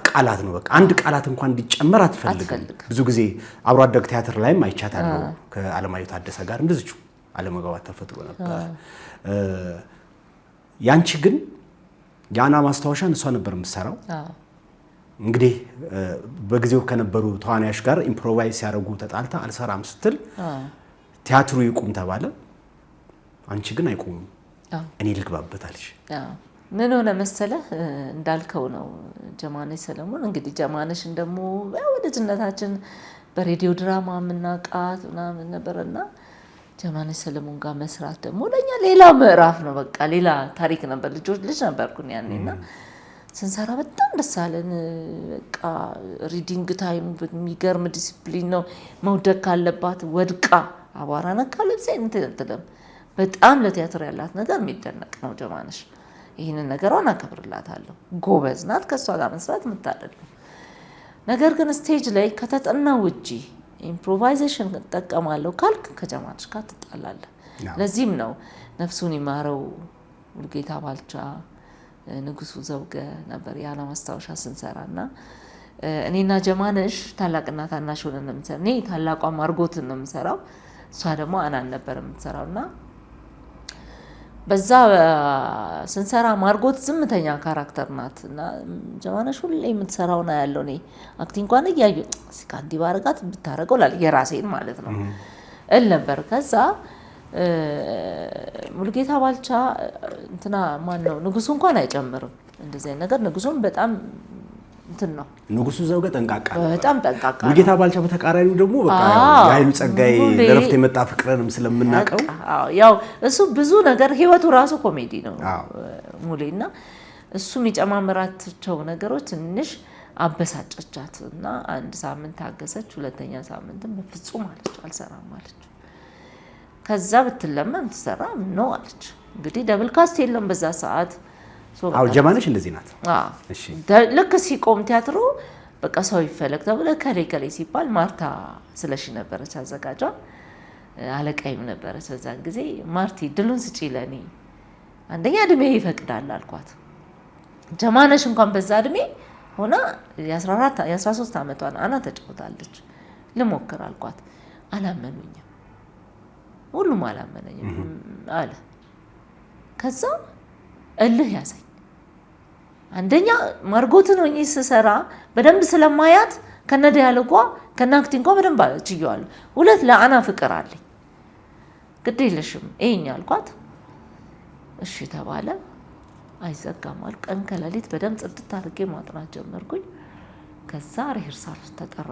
ቃላት ነው በቃ አንድ ቃላት እንኳን እንዲጨመር አትፈልግም። ብዙ ጊዜ አብሮ አደግ ቲያትር ላይም አይቻታለሁ። ከአለማየሁ ታደሰ ጋር እንደዚሁ አለመግባባት ተፈጥሮ ነበር። ያንቺ ግን የአና ማስታወሻን እሷ ነበር የምትሰራው። እንግዲህ በጊዜው ከነበሩ ተዋናዮች ጋር ኢምፕሮቫይዝ ሲያደርጉ ተጣልታ አልሰራም ስትል ቲያትሩ ይቁም ተባለ። አንቺ ግን አይቆምም እኔ ልግባበት አልሽ። ምን ሆነ መሰለህ እንዳልከው ነው ጀማነሽ ሰለሞን። እንግዲህ ጀማነሽን ደግሞ ወደጅነታችን በሬዲዮ ድራማ የምናውቃት ምናምን ነበርና ጀማነሽ ሰለሞን ጋር መስራት ደግሞ ለኛ ሌላ ምዕራፍ ነው። በቃ ሌላ ታሪክ ነበር። ልጅ ነበርኩኝ ያኔና ስንሰራ በጣም ደስ አለን። በቃ ሪዲንግ ታይም የሚገርም ዲሲፕሊን ነው። መውደቅ ካለባት ወድቃ አቧራ ነካ ልብሴ እንትለም በጣም ለቲያትር ያላት ነገር የሚደነቅ ነው ጀማነሽ። ይህንን ነገሯን አከብርላታለሁ። ጎበዝ ናት። ከእሷ ጋር መስራት የምታደል ነው። ነገር ግን ስቴጅ ላይ ከተጠና ውጪ ኢምፕሮቫይዜሽን እጠቀማለሁ ካልክ ከጀማነሽ ጋር ትጣላለህ። ለዚህም ነው ነፍሱን ይማረው ሙሉጌታ ባልቻ፣ ንጉሱ ዘውገ ነበር የአና ማስታወሻ ስንሰራና እኔና ጀማነሽ ታላቅና ታናሽ ሆነን ነው የምንሰራው። እኔ ታላቋ ማርጎትን ነው የምሰራው፣ እሷ ደግሞ አናን ነበር የምትሰራውና በዛ ስንሰራ ማርጎት ዝምተኛ ካራክተር ናት እና ጀማነሽ ሁሌ የምትሰራውና ያለው እኔ አክቲንግ እንኳን እያዩ ሲካንዲ ባረጋት ብታረገው ላል የራሴን ማለት ነው እል ነበር። ከዛ ሙሉጌታ ባልቻ እንትና ማን ነው ንጉሱ እንኳን አይጨምርም እንደዚህ ነገር። ንጉሱን በጣም እንትን ነው ንጉሱ ዘውገ ጠንቃቃ በጣም ጠንቃቃ። ሙሉጌታ ባልቻ በተቃራኒው ደግሞ በቃ የኃይሉ ጸጋዬ ለረፍት የመጣ ፍቅርንም ስለምናቀው ያው እሱ ብዙ ነገር ህይወቱ ራሱ ኮሜዲ ነው ሙሉና እሱ የሚጨማምራቸው ነገሮች ትንሽ አበሳጨቻት እና አንድ ሳምንት ታገሰች። ሁለተኛ ሳምንትም በፍጹም አለች አልሰራም አለች። ከዛ ብትለመም ትሰራ ነው አለች። እንግዲህ ደብል ካስት የለም በዛ ሰዓት። አው ጀማነሽ እንደዚህ ናት። እሺ ልክ ሲቆም ቲያትሩ በቃ ሰው ይፈለግ ተብለ ከሌ ሲባል ማርታ ስለሺ ነበረች አዘጋጇ፣ አለቃይም ነበረች በዛን ጊዜ። ማርቲ ድሉን ስጪ ለኔ አንደኛ እድሜ ይፈቅዳል አልኳት። ጀማነሽ እንኳን በዛ እድሜ ሆና የ13 ዓመቷን አና ተጫውታለች። ልሞክር አልኳት። አላመኑኝም፣ ሁሉም አላመነኝም አለ። ከዛ እልህ ያዘኝ። አንደኛ ማርጎትን ሆኜ ስሰራ በደንብ ስለማያት ከነ ዲያሎጓ ከነ አክቲንጓ በደንብ ችየዋለሁ። ሁለት ለአና ፍቅር አለኝ። ግድ የለሽም ይሄኛ አልኳት። እሺ ተባለ። አይዘጋም አሉ። ቀን ከሌሊት በደንብ ጽድት አድርጌ ማጥናት ጀመርኩኝ። ከዛ ሪሄርሳል ተጠራ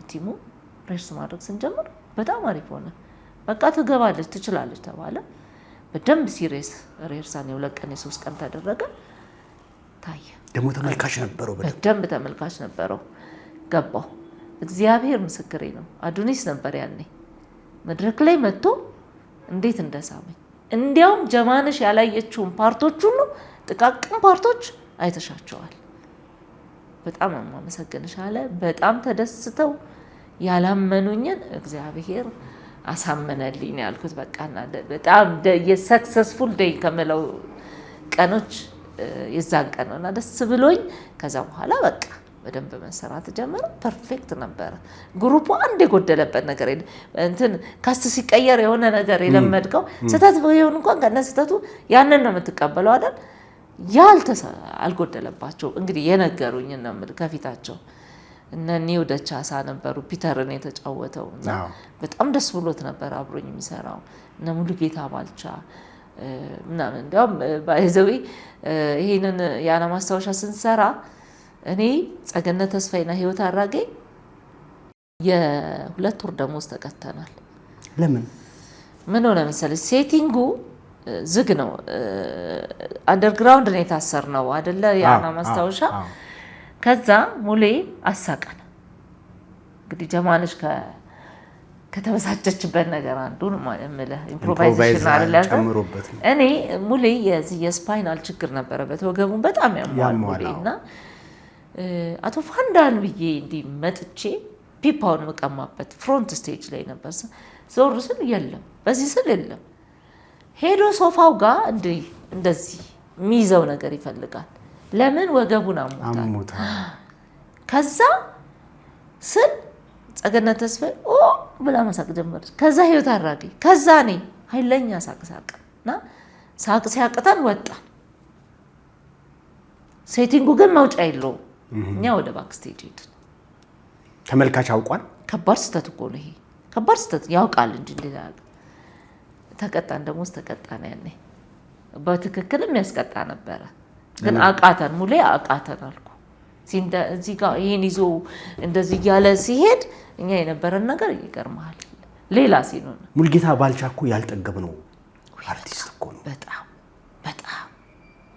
ቲሙ። ሪሄርስ ማድረግ ስንጀምር በጣም አሪፍ ሆነ። በቃ ትገባለች ትችላለች ተባለ። በደንብ ሲሪየስ ሪሄርሳል የ2 ቀን የ3 ቀን ተደረገ። ታየ። ደግሞ ተመልካች ነበረው፣ በደንብ ተመልካች ነበረው። ገባው። እግዚአብሔር ምስክሬ ነው። አዱኒስ ነበር ያኔ መድረክ ላይ መጥቶ እንዴት እንደሳመኝ። እንዲያውም ጀማነሽ ያላየችውን ፓርቶች ሁሉ ጥቃቅን ፓርቶች አይተሻቸዋል። በጣም አመሰግንሽ አለ። በጣም ተደስተው ያላመኑኝን እግዚአብሔር አሳመነልኝ ያልኩት በቃና በጣም የሰክሰስፉል ዴይ ከመለው ቀኖች የዛን ቀን ነውና ደስ ብሎኝ ከዛ በኋላ በቃ በደንብ መሰራት ጀመረ። ፐርፌክት ነበረ። ግሩፑ አንድ የጎደለበት ነገር እንትን ካስት ሲቀየር የሆነ ነገር የለመድከው ስህተት ቢሆን እንኳን ከነ ስህተቱ ያንን ነው የምትቀበለው አይደል? አልጎደለባቸው። እንግዲህ የነገሩኝ ነው ከፊታቸው እነ ኒው ደቻሳ ነበሩ ፒተርን የተጫወተው እና በጣም ደስ ብሎት ነበር አብሮኝ የሚሰራው። እነ ሙሉጌታ ባልቻ ምናምን እንዲያውም ባይዘዊ ይሄንን የአና ማስታወሻ ስንሰራ እኔ ጸገነት ተስፋይና ህይወት አራጌ የ2 ወር ደሞዝ ተቀተናል። ለምን? ምን ሆነ መሰለሽ ሴቲንጉ ዝግ ነው። አንደርግራውንድ ነው የታሰርነው አይደለ? ያና ማስታወሻ። ከዛ ሙሌ አሳቀን። እንግዲህ ጀማነሽ ከተበሳጨችበት ነገር አንዱ ነው ማለት ነው። ኢምፕሮቫይዜሽን አይደለም ጨምሮበት። እኔ ሙሌ የስፓይናል ችግር ነበረበት፣ ወገቡን በጣም ያሟል ሙሌና አቶ ፋንዳን ብዬ እንዲህ መጥቼ ፒፓውን መቀማበት ፍሮንት ስቴጅ ላይ ነበር። ዞር ስል የለም፣ በዚህ ስል የለም። ሄዶ ሶፋው ጋር እንደዚህ የሚይዘው ነገር ይፈልጋል። ለምን ወገቡን አሞታል። ከዛ ስል ጸገነት ተስፋዬ ኦ ብላ መሳቅ ጀመረች። ከዛ ህይወት አራጌ፣ ከዛ እኔ ኃይለኛ ሳቅና ሳቅ ሲያቅተን ወጣን። ሴቲንጉ ግን መውጫ የለውም። እኛ ወደ ባክስቴጅ ሄድን። ተመልካች አውቋል። ከባድ ስህተት እኮ ነው ይሄ፣ ከባድ ስህተት ያውቃል እንጂ ሌላ ተቀጣን። ደግሞ ተቀጣን። ያኔ በትክክልም ያስቀጣ ነበረ፣ ግን አቃተን። ሙሌ አቃተን አልኩ። እዚህ ጋር ይሄን ይዞ እንደዚህ እያለ ሲሄድ እኛ የነበረን ነገር ይገርማል። ሌላ ሲሆን ሙልጌታ ባልቻ እኮ ያልጠገብነው አርቲስት እኮ ነው። በጣም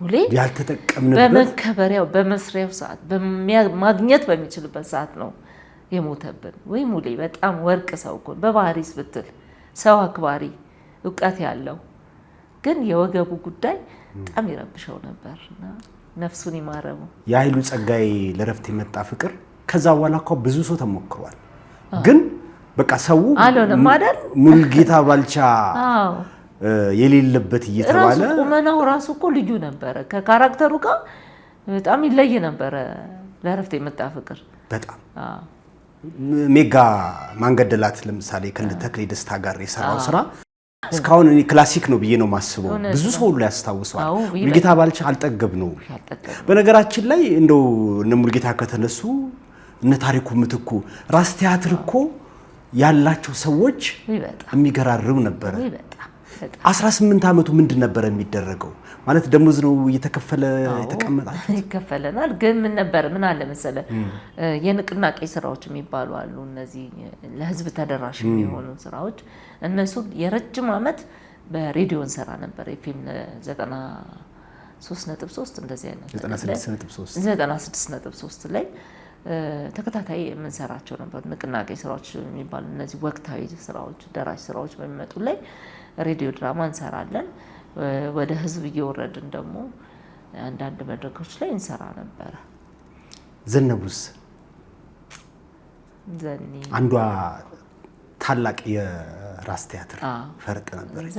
ሙሌ ያልተጠቀምንበት በመከበሪያው በመስሪያው ሰዓት ማግኘት በሚችልበት ሰዓት ነው የሞተብን። ወይ ሙሌ በጣም ወርቅ ሰው እኮ በባህሪስ ብትል ሰው አክባሪ እውቀት ያለው፣ ግን የወገቡ ጉዳይ በጣም ይረብሸው ነበርና ነፍሱን ይማረው። የኃይሉ ጸጋዬ ለረፍት የመጣ ፍቅር ከዛ በኋላ እኮ ብዙ ሰው ተሞክሯል፣ ግን በቃ ሰው አልሆነም አይደል? ሙልጌታ ባልቻ የሌለበት እየተባለ ቁመናው ራሱ እኮ ልዩ ነበረ። ከካራክተሩ ጋር በጣም ይለይ ነበረ። ለረፍት የመጣ ፍቅር በጣም ሜጋ ማንገደላት ለምሳሌ ከተክሌ ደስታ ጋር የሰራው ስራ እስካሁን እኔ ክላሲክ ነው ብዬ ነው ማስበው። ብዙ ሰው ሁሉ ያስታውሰዋል። ሙልጌታ ባልቻ አልጠገብነው። በነገራችን ላይ እንደው እነ ሙልጌታ ከተነሱ እነ ታሪኩ ምትኩ ራስ ቲያትር እኮ ያላቸው ሰዎች የሚገራርም ነበር። 18 ዓመቱ ምንድን ነበር የሚደረገው? ማለት ደሞዝ ነው እየተከፈለ የተቀመጣችሁ? ይከፈለናል። ግን ምን አለ መሰለ የንቅናቄ ስራዎች የሚባሉ አሉ። እነዚህ ለህዝብ ተደራሽ የሚሆኑ ስራዎች እነሱ የረጅም ዓመት በሬዲዮ እንሰራ ነበር። የፊልም 93.3 እንደዚህ አይነት 96.3 ላይ ተከታታይ የምንሰራቸው ነበር ንቅናቄ ስራዎች የሚባሉ እነዚህ ወቅታዊ ስራዎች፣ ደራሽ ስራዎች በሚመጡ ላይ ሬዲዮ ድራማ እንሰራለን። ወደ ህዝብ እየወረድን ደግሞ አንዳንድ መድረኮች ላይ እንሰራ ነበረ። ዘነቡስ አንዷ ታላቅ የራስ ቲያትር ፈርጥ ነበረች።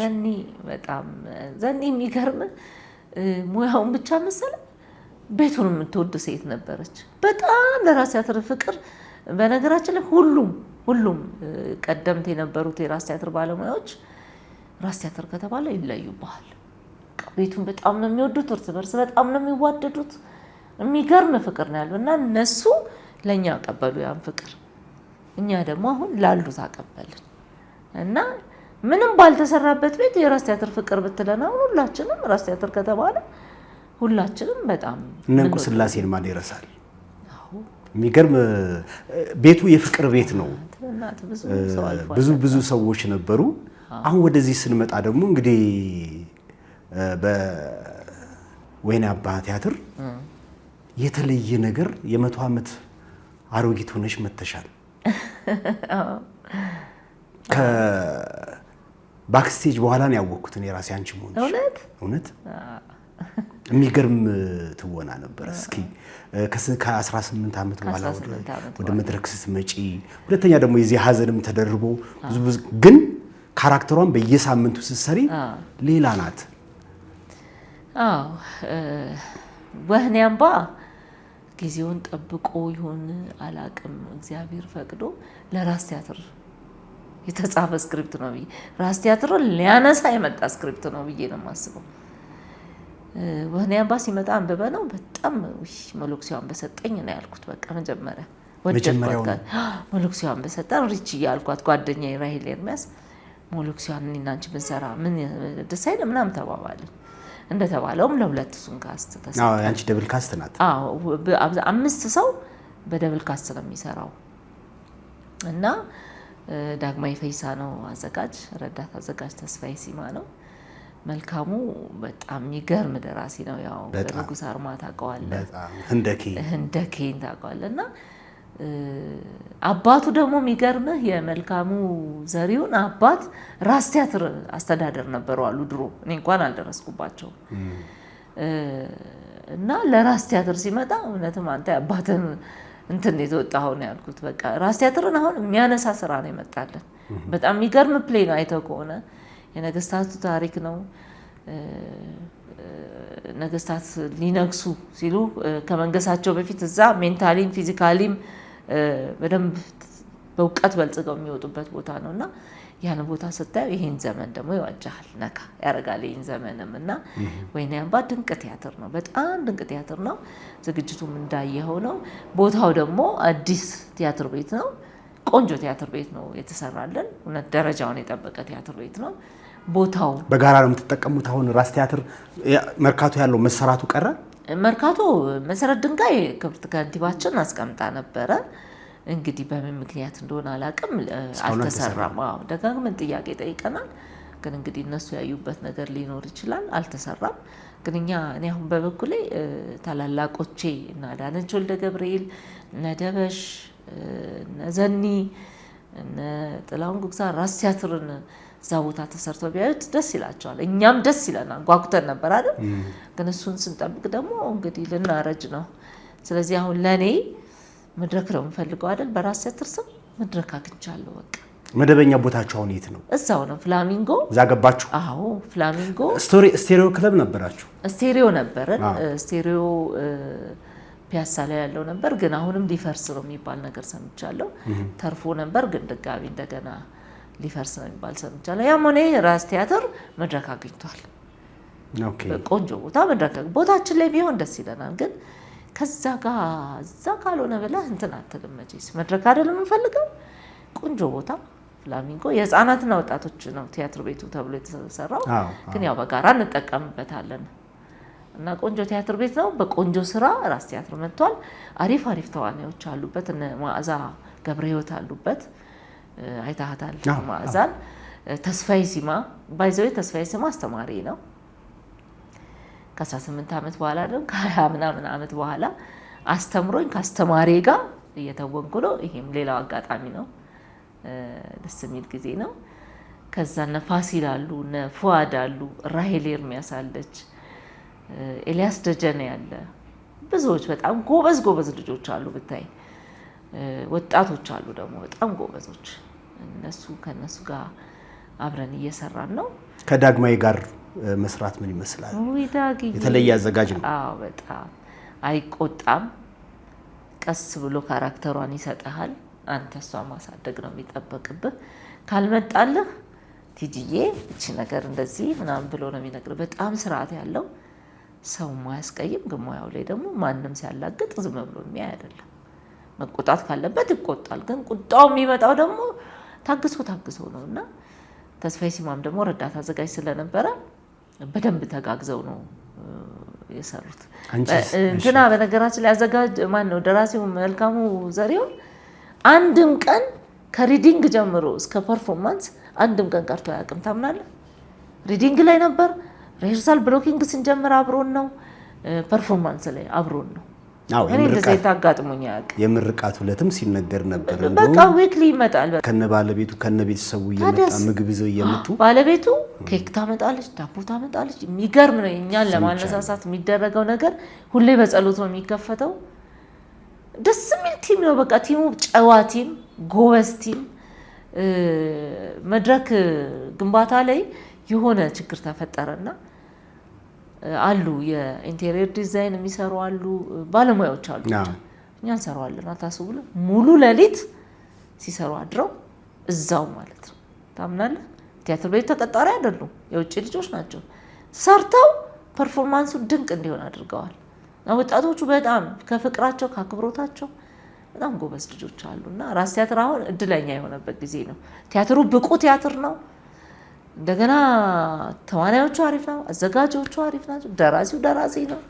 ዘኒ የሚገርም ሙያውን ብቻ መሰለ ቤቱን የምትወድ ሴት ነበረች። በጣም ለራስ ቲያትር ፍቅር። በነገራችን ላይ ሁሉም ቀደምት የነበሩት የራስ ቲያትር ባለሙያዎች ራስ ቲያትር ከተባለ ይለዩባል። ቤቱን በጣም ነው የሚወዱት፣ እርስ በርስ በጣም ነው የሚዋደዱት። የሚገርም ፍቅር ነው ያለው እና እነሱ ለኛ አቀበሉ ያን ፍቅር፣ እኛ ደግሞ አሁን ላሉት አቀበልን እና ምንም ባልተሰራበት ቤት የራስ ቲያትር ፍቅር ብትለን አሁን ሁላችንም ራስ ቲያትር ከተባለ ሁላችንም በጣም እነ እንቁ ስላሴን ማን ይረሳል? የሚገርም ቤቱ የፍቅር ቤት ነው። ብዙ ሰዎች ነበሩ። አሁን ወደዚህ ስንመጣ ደግሞ እንግዲህ በወይኔ አባ ቲያትር የተለየ ነገር የ100 ዓመት አሮጊት ሆነሽ መተሻል። ከባክስቴጅ በኋላ ነው ያወቅኩት እኔ ራሴ አንቺ መሆንሽ። እውነት የሚገርም ብዙ ነበር። እስኪ ከ18 ዓመት በኋላ ወደ መድረክ ስትመጪ፣ ሁለተኛ ደግሞ የዚህ ሀዘንም ተደርቦ ብዙ ግን ካራክተሯን በየሳምንቱ ስትሰሪ ሌላ ናት። ወህኒ አምባ ጊዜውን ጠብቆ ይሁን አላቅም፣ እግዚአብሔር ፈቅዶ ለራስ ቲያትር የተጻፈ ስክሪፕት ነው ብዬ ራስ ቲያትርን ሊያነሳ የመጣ ስክሪፕት ነው ብዬ ነው የማስበው። ወህኒ አምባ ሲመጣ አንብበ ነው በጣም መሎክሲዋን በሰጠኝ ነው ያልኩት። በቃ መጀመሪያ መሎክሲዋን በሰጠን ሪች እያልኳት ጓደኛዬ ራሄል ኤርሚያስ ሞሎክሲያን እኔና አንቺ ብንሰራ ምን ደስ አይልም ምናምን ተባባልን። እንደተባለውም ለሁለት እሱን ካስት ተሰጠ። ያንቺ ደብል ካስት ናት። 5 ሰው በደብል ካስት ነው የሚሰራው እና ዳግማዊ ፈይሳ ነው አዘጋጅ፣ ረዳት አዘጋጅ ተስፋዬ ሲማ ነው። መልካሙ በጣም የሚገርም ደራሲ ነው። ያው ንጉስ አርማ ታውቀዋለህ፣ ህንደኬን ታውቀዋለህ። እና አባቱ ደግሞ የሚገርምህ የመልካሙ ዘሪሁን አባት ራስ ቲያትር አስተዳደር ነበሩ አሉ ድሮ። እኔ እንኳን አልደረስኩባቸው እና ለራስ ቲያትር ሲመጣ እውነትም አንተ አባትን እንትን የተወጣው ነው ያልኩት። በቃ ራስ ቲያትርን አሁን የሚያነሳ ስራ ነው የመጣለን። በጣም የሚገርም ፕሌይ ነው። አይተው ከሆነ የነገስታቱ ታሪክ ነው። ነገስታት ሊነግሱ ሲሉ ከመንገሳቸው በፊት እዛ ሜንታሊም ፊዚካሊም በደንብ በእውቀት በልጽገው የሚወጡበት ቦታ ነው እና ያን ቦታ ስታየው ይሄን ዘመን ደግሞ ይዋጃል፣ ነካ ያደርጋል ይሄን ዘመንም እና ወይኔ አምባ ድንቅ ቲያትር ነው። በጣም ድንቅ ቲያትር ነው። ዝግጅቱም እንዳየኸው ነው። ቦታው ደግሞ አዲስ ቲያትር ቤት ነው። ቆንጆ ቲያትር ቤት ነው የተሰራለን። እውነት ደረጃውን የጠበቀ ቲያትር ቤት ነው። ቦታው በጋራ ነው የምትጠቀሙት። አሁን ራስ ቲያትር መርካቶ ያለው መሰራቱ ቀረ። መርካቶ መሰረት ድንጋይ ክብርት ከንቲባችን አስቀምጣ ነበረ። እንግዲህ በምን ምክንያት እንደሆነ አላውቅም፣ አልተሰራም። ደጋግመን ጥያቄ ጠይቀናል። ግን እንግዲህ እነሱ ያዩበት ነገር ሊኖር ይችላል። አልተሰራም። ግን እኔ አሁን በበኩሌ ታላላቆቼ እና ዳነች ወልደ ገብርኤል እና ደበሽ እና ዘኒ እና ጥላሁን ጉግሳ ራስ ቲያትርን እዛ ቦታ ተሰርቶ ቢያዩት ደስ ይላቸዋል። እኛም ደስ ይለናል። ጓጉተን ነበር አይደል? ግን እሱን ስንጠብቅ ደግሞ እንግዲህ ልናረጅ ነው። ስለዚህ አሁን ለኔ መድረክ ነው የምፈልገው አይደል? በራስ ቲያትር ስም መድረክ አግኝቻለሁ። በቃ መደበኛ ቦታችሁ አሁን የት ነው? እዛው ነው ፍላሚንጎ። እዛ ገባችሁ? አዎ ፍላሚንጎ። ስቴሪዮ ክለብ ነበራችሁ? ስቴሪዮ ነበረን። ስቴሪዮ ፒያሳ ላይ ያለው ነበር። ግን አሁንም ሊፈርስ ነው የሚባል ነገር ሰምቻለሁ። ተርፎ ነበር ግን ድጋሚ እንደገና ሊፈርስ ነው የሚባል ሰምቻለሁ። ያም ሆነ ራስ ቲያትር መድረክ አግኝቷል። ቆንጆ ቦታ መድረክ ቦታችን ላይ ቢሆን ደስ ይለናል። ግን ከዛ ጋር እዛ ካልሆነ ብለህ እንትን አትልም። መቼስ መድረክ አይደለም የምንፈልገው። ቆንጆ ቦታ ፍላሚንጎ የህፃናትና ወጣቶች ነው ቲያትር ቤቱ ተብሎ የተሰራው። ግን ያው በጋራ እንጠቀምበታለን እና ቆንጆ ቲያትር ቤት ነው። በቆንጆ ስራ ራስ ቲያትር መጥቷል። አሪፍ ተዋናዮች አሉበት። እነ ማዕዛ ገብረ ህይወት አሉበት። አይታሃታል ማዕዛን። ተስፋዬ ሲማ ባይዘው ተስፋዬ ሲማ አስተማሪ ነው። ከ18 ዓመት በኋላ ደግሞ ከ20 ምናምን ዓመት በኋላ አስተምሮኝ ከአስተማሪ ጋር እየተወንኩ ነው። ይሄም ሌላው አጋጣሚ ነው። ደስ የሚል ጊዜ ነው። ከዛ እነ ፋሲል አሉ፣ እነ ፉአድ አሉ፣ ራሄል ኤርሚያስ አለች፣ ኤልያስ ደጀነ ያለ ብዙዎች በጣም ጎበዝ ልጆች አሉ። ብታይ ወጣቶች አሉ ደግሞ በጣም ጎበዞች። ከነሱ ጋር አብረን እየሰራን ነው። ከዳግማዊ ጋር መስራት ምን ይመስላል? የተለየ አዘጋጅ ነው። አዎ በጣም አይቆጣም። ቀስ ብሎ ካራክተሯን ይሰጣል። አንተ እሷ ማሳደግ ነው የሚጠበቅብህ። ካልመጣልህ ቲጂዬ እቺ ነገር እንደዚህ ምናምን ብሎ ነው የሚነግርህ። በጣም ስርዓት ያለው ሰው ማያስቀይም። ግን ሙያው ላይ ደግሞ ማንም ሲያላግጥ ዝም ብሎ የሚያይ አይደለም። መቆጣት ካለበት ይቆጣል። ግን ቁጣው የሚመጣው ደግሞ ታግሶ ነው እና ተስፋዬ ሲማም ደግሞ ረዳት አዘጋጅ ስለነበረ በደንብ ተጋግዘው ነው የሰሩት። እንትና በነገራችን ላይ አዘጋጅ ማን ነው ደራሲው መልካሙ ዘሪሁን አንድም ቀን ከሪዲንግ ጀምሮ እስከ ፐርፎርማንስ አንድም ቀን ቀርቶ አያውቅም። ታምናለህ? ሪዲንግ ላይ ነበር፣ ሪሄርሳል ብሎኪንግ ስንጀምር አብሮን ነው፣ ፐርፎርማንስ ላይ አብሮን ነው። እኔ እንደዚህ ታጋጥሞኝ አያውቅም። የምርቃቱ ዕለትም ሲነገር ነበር። በቃ ዊክሊ ይመጣል። ከነ ባለቤቱ ከነ ቤተሰቡ እየመጣ ምግብ ይዘው እየመጡ ባለቤቱ ኬክ ታመጣለች፣ ዳቦ ታመጣለች። የሚገርም ነው። እኛን ለማነሳሳት የሚደረገው ነገር ሁሌ በጸሎት ነው የሚከፈተው። ደስ የሚል ቲም ነው። በቃ ቲሙ ጨዋ ቲም፣ ጎበዝ ቲም። መድረክ ግንባታ ላይ የሆነ ችግር ተፈጠረና አሉ የኢንቴሪየር ዲዛይን የሚሰሩ አሉ፣ ባለሙያዎች አሉ። እኛ እንሰራዋለን አታስቡ ብለው ሙሉ ሌሊት ሲሰሩ አድረው እዛው ማለት ነው። ታምናለህ? ቲያትር ቤቱ ተቀጣሪ አይደሉም፣ የውጭ ልጆች ናቸው። ሰርተው ፐርፎርማንሱ ድንቅ እንዲሆን አድርገዋል። ወጣቶቹ በጣም ከፍቅራቸው ከአክብሮታቸው በጣም ጎበዝ ልጆች አሉና ራስ ቲያትር አሁን እድለኛ የሆነበት ጊዜ ነው። ቲያትሩ ብቁ ቲያትር ነው። እንደገና ተዋናዮቹ አሪፍ ነው፣ አዘጋጆቹ አሪፍ ናቸው፣ ደራሲው ደራሲ ነው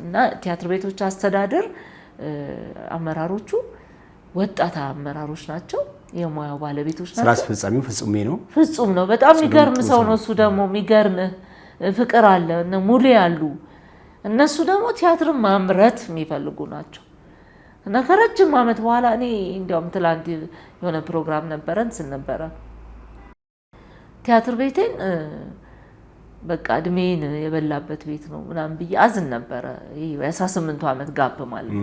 እና ቲያትር ቤቶች አስተዳደር አመራሮቹ ወጣት አመራሮች ናቸው። የሙያው ባለቤቶች ናቸው። ስራ አስፈጻሚው ፍጹሜ ነው። ፍጹም ነው። በጣም የሚገርም ሰው ነው። እሱ ደግሞ የሚገርም ፍቅር አለ። እነ ሙሌ አሉ። እነሱ ደግሞ ቲያትርን ማምረት የሚፈልጉ ናቸው እና ከረጅም ዓመት በኋላ እኔ እንዲያውም ትላንት የሆነ ፕሮግራም ነበረን ስንነበረ ቲያትር ቤቴን በቃ እድሜን የበላበት ቤት ነው ምናምን ብዬ አዝን ነበረ። ይሄ የ18 ዓመት ጋፕ ማለት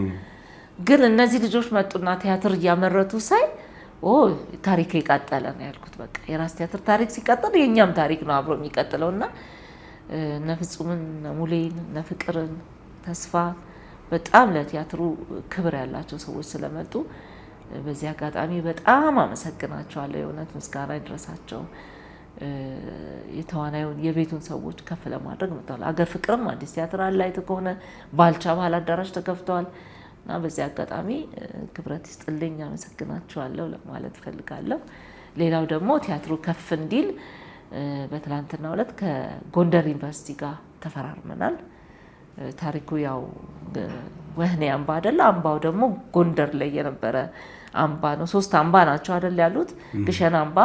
ግን እነዚህ ልጆች መጡና ቲያትር እያመረቱ ሳይ ታሪክ ይቀጥላል ነው ያልኩት። በቃ የራስ ቲያትር ታሪክ ሲቀጥል የኛም ታሪክ ነው አብሮ የሚቀጥለውና እነ ፍጹምን እነ ሙሌን እነ ፍቅርን ተስፋ በጣም ለቲያትሩ ክብር ያላቸው ሰዎች ስለመጡ በዚህ አጋጣሚ በጣም አመሰግናቸዋለሁ። የእውነት ምስጋና ይድረሳቸው። የተዋናዩን የቤቱን ሰዎች ከፍ ለማድረግ መጥተዋል። አገር ፍቅርም አዲስ ቲያትር አለ አይተህ ከሆነ ባልቻ ባህል አዳራሽ ተከፍተዋል እና በዚህ አጋጣሚ ክብረት ይስጥልኝ አመሰግናቸዋለሁ ለማለት እፈልጋለሁ። ሌላው ደግሞ ቲያትሩ ከፍ እንዲል በትላንትናው ዕለት ከጎንደር ዩኒቨርሲቲ ጋር ተፈራርመናል። ታሪኩ ያው ወህኔ አምባ አይደለ? አምባው ደግሞ ጎንደር ላይ የነበረ አምባ ነው። 3 አምባ ናቸው አይደል ያሉት? ግሸን አምባ፣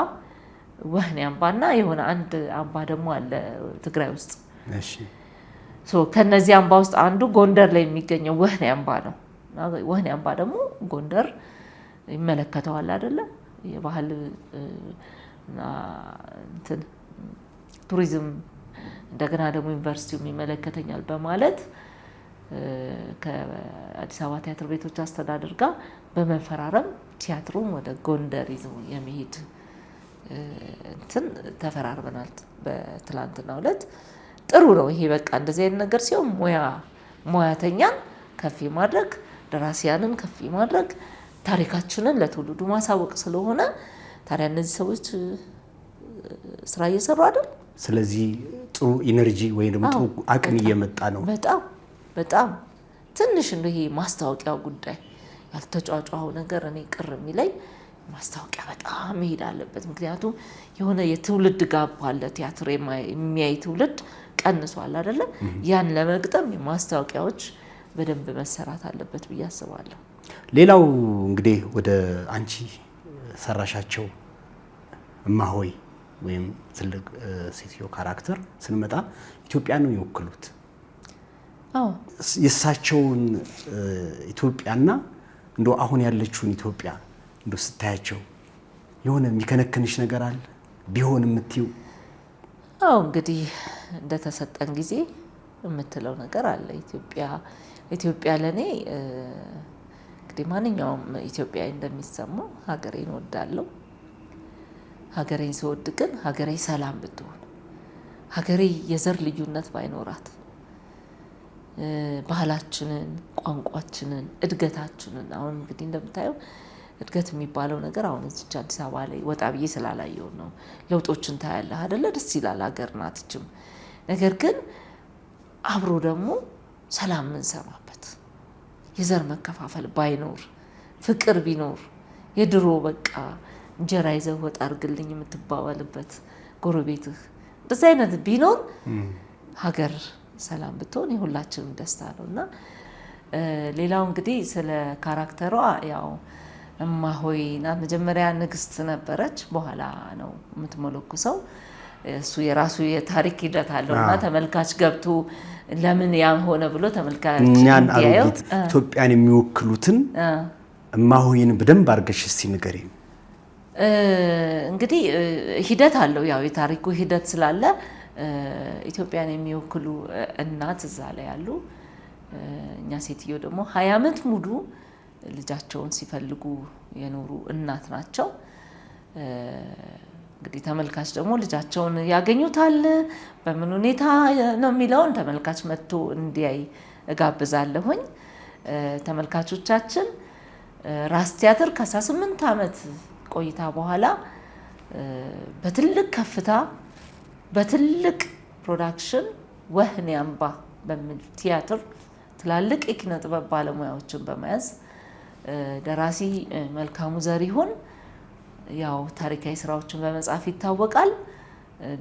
ወህኔ አምባና የሆነ አንድ አምባ ደግሞ አለ ትግራይ ውስጥ። እሺ ከነዚህ አምባ ውስጥ አንዱ ጎንደር ላይ የሚገኘው ወህኔ አምባ ነው። ወህኔ አምባ ደግሞ ጎንደር ይመለከተዋል አይደለ? የባህል እንትን ቱሪዝም እንደገና ደግሞ ዩኒቨርሲቲው ይመለከተኛል በማለት ከአዲስ አበባ ቲያትር ቤቶች አስተዳደር ጋር በመፈራረም ቲያትሩን ወደ ጎንደር ይዘው የመሄድ እንትን ተፈራርበናል በትላንትናው ዕለት። ጥሩ ነው ይሄ። በቃ እንደዚህ አይነት ነገር ሲሆን ሙያተኛን ከፍ ማድረግ፣ ደራሲያንን ከፍ ማድረግ፣ ታሪካችንን ለትውልዱ ማሳወቅ ስለሆነ ታዲያ እነዚህ ሰዎች ስራ እየሰሩ አይደል? ስለዚህ ጥሩ ኢነርጂ ወይ ደግሞ ጥሩ አቅም እየመጣ ነው። በጣም ትንሽ እንደ ይሄ ማስታወቂያው ጉዳይ ያልተጫጫው ነገር እኔ ቅር የሚለኝ ማስታወቂያ በጣም መሄድ አለበት። ምክንያቱም የሆነ የትውልድ ጋፕ አለ። ቲያትር የሚያይ ትውልድ ቀንሷል አይደለ? ያን ለመግጠም ማስታወቂያዎች በደንብ መሰራት አለበት ብዬ አስባለሁ። ሌላው እንግዲህ ወደ አንቺ ሰራሻቸው እማሆይ ወይም ትልቅ ሴትዮ ካራክተር ስንመጣ ኢትዮጵያ ነው የሚወክሉት። የእሳቸውን ኢትዮጵያና እንደ አሁን ያለችውን ኢትዮጵያ እንደ ስታያቸው የሆነ የሚከነክንሽ ነገር አለ ቢሆን የምትይው? እንግዲህ እንደተሰጠን ጊዜ የምትለው ነገር አለ። ኢትዮጵያ ለኔ እንግዲህ ማንኛውም ኢትዮጵያዊ እንደሚሰማው ሀገሬን እወዳለሁ። ሀገሬን ስወድ ግን ሀገሬ ሰላም ብትሆን፣ ሀገሬ የዘር ልዩነት ባይኖራት፣ ባህላችንን፣ ቋንቋችንን፣ እድገታችንን አሁን እንግዲህ እንደምታየው እድገት የሚባለው ነገር አሁን እዚች አዲስ አበባ ላይ ወጣ ብዬ ስላላየው ነው። ለውጦችን ታያለህ አይደለ? ደስ ይላል። ሀገር ናትችም። ነገር ግን አብሮ ደግሞ ሰላም የምንሰማበት የዘር መከፋፈል ባይኖር፣ ፍቅር ቢኖር፣ የድሮ በቃ እንጀራ ይዘህ ወጥ አድርግልኝ የምትባባልበት ጎረቤትህ እንደዚህ አይነት ቢኖር ሀገር ሰላም ብትሆን የሁላችንም ደስታ ነው። እና ሌላው እንግዲህ ስለ ካራክተሯ ያው እማሆይ ናት። መጀመሪያ ንግስት ነበረች፣ በኋላ ነው የምትመለኩሰው። እሱ የራሱ የታሪክ ሂደት አለው እና ተመልካች ገብቶ ለምን ያ ሆነ ብሎ ተመልካች እኛን አሮጊት ኢትዮጵያን የሚወክሉትን እማሆይን በደንብ አድርገሽ እስቲ ንገሪኝ። እንግዲህ ሂደት አለው። ያው የታሪኩ ሂደት ስላለ ኢትዮጵያን የሚወክሉ እናት እዛ ላይ ያሉ፣ እኛ ሴትዮ ደግሞ 20 ዓመት ሙሉ ልጃቸውን ሲፈልጉ የኖሩ እናት ናቸው። እንግዲህ ተመልካች ደግሞ ልጃቸውን ያገኙታል በምን ሁኔታ ነው የሚለውን ተመልካች መጥቶ እንዲያይ እጋብዛለሁኝ። ተመልካቾቻችን ራስ ቲያትር ከ18 ዓመት ቆይታ በኋላ በትልቅ ከፍታ በትልቅ ፕሮዳክሽን ወህኔ አምባ በሚል ቲያትር ትላልቅ የኪነ ጥበብ ባለሙያዎችን በመያዝ ደራሲ መልካሙ ዘሪሁን ያው ታሪካዊ ስራዎችን በመጻፍ ይታወቃል።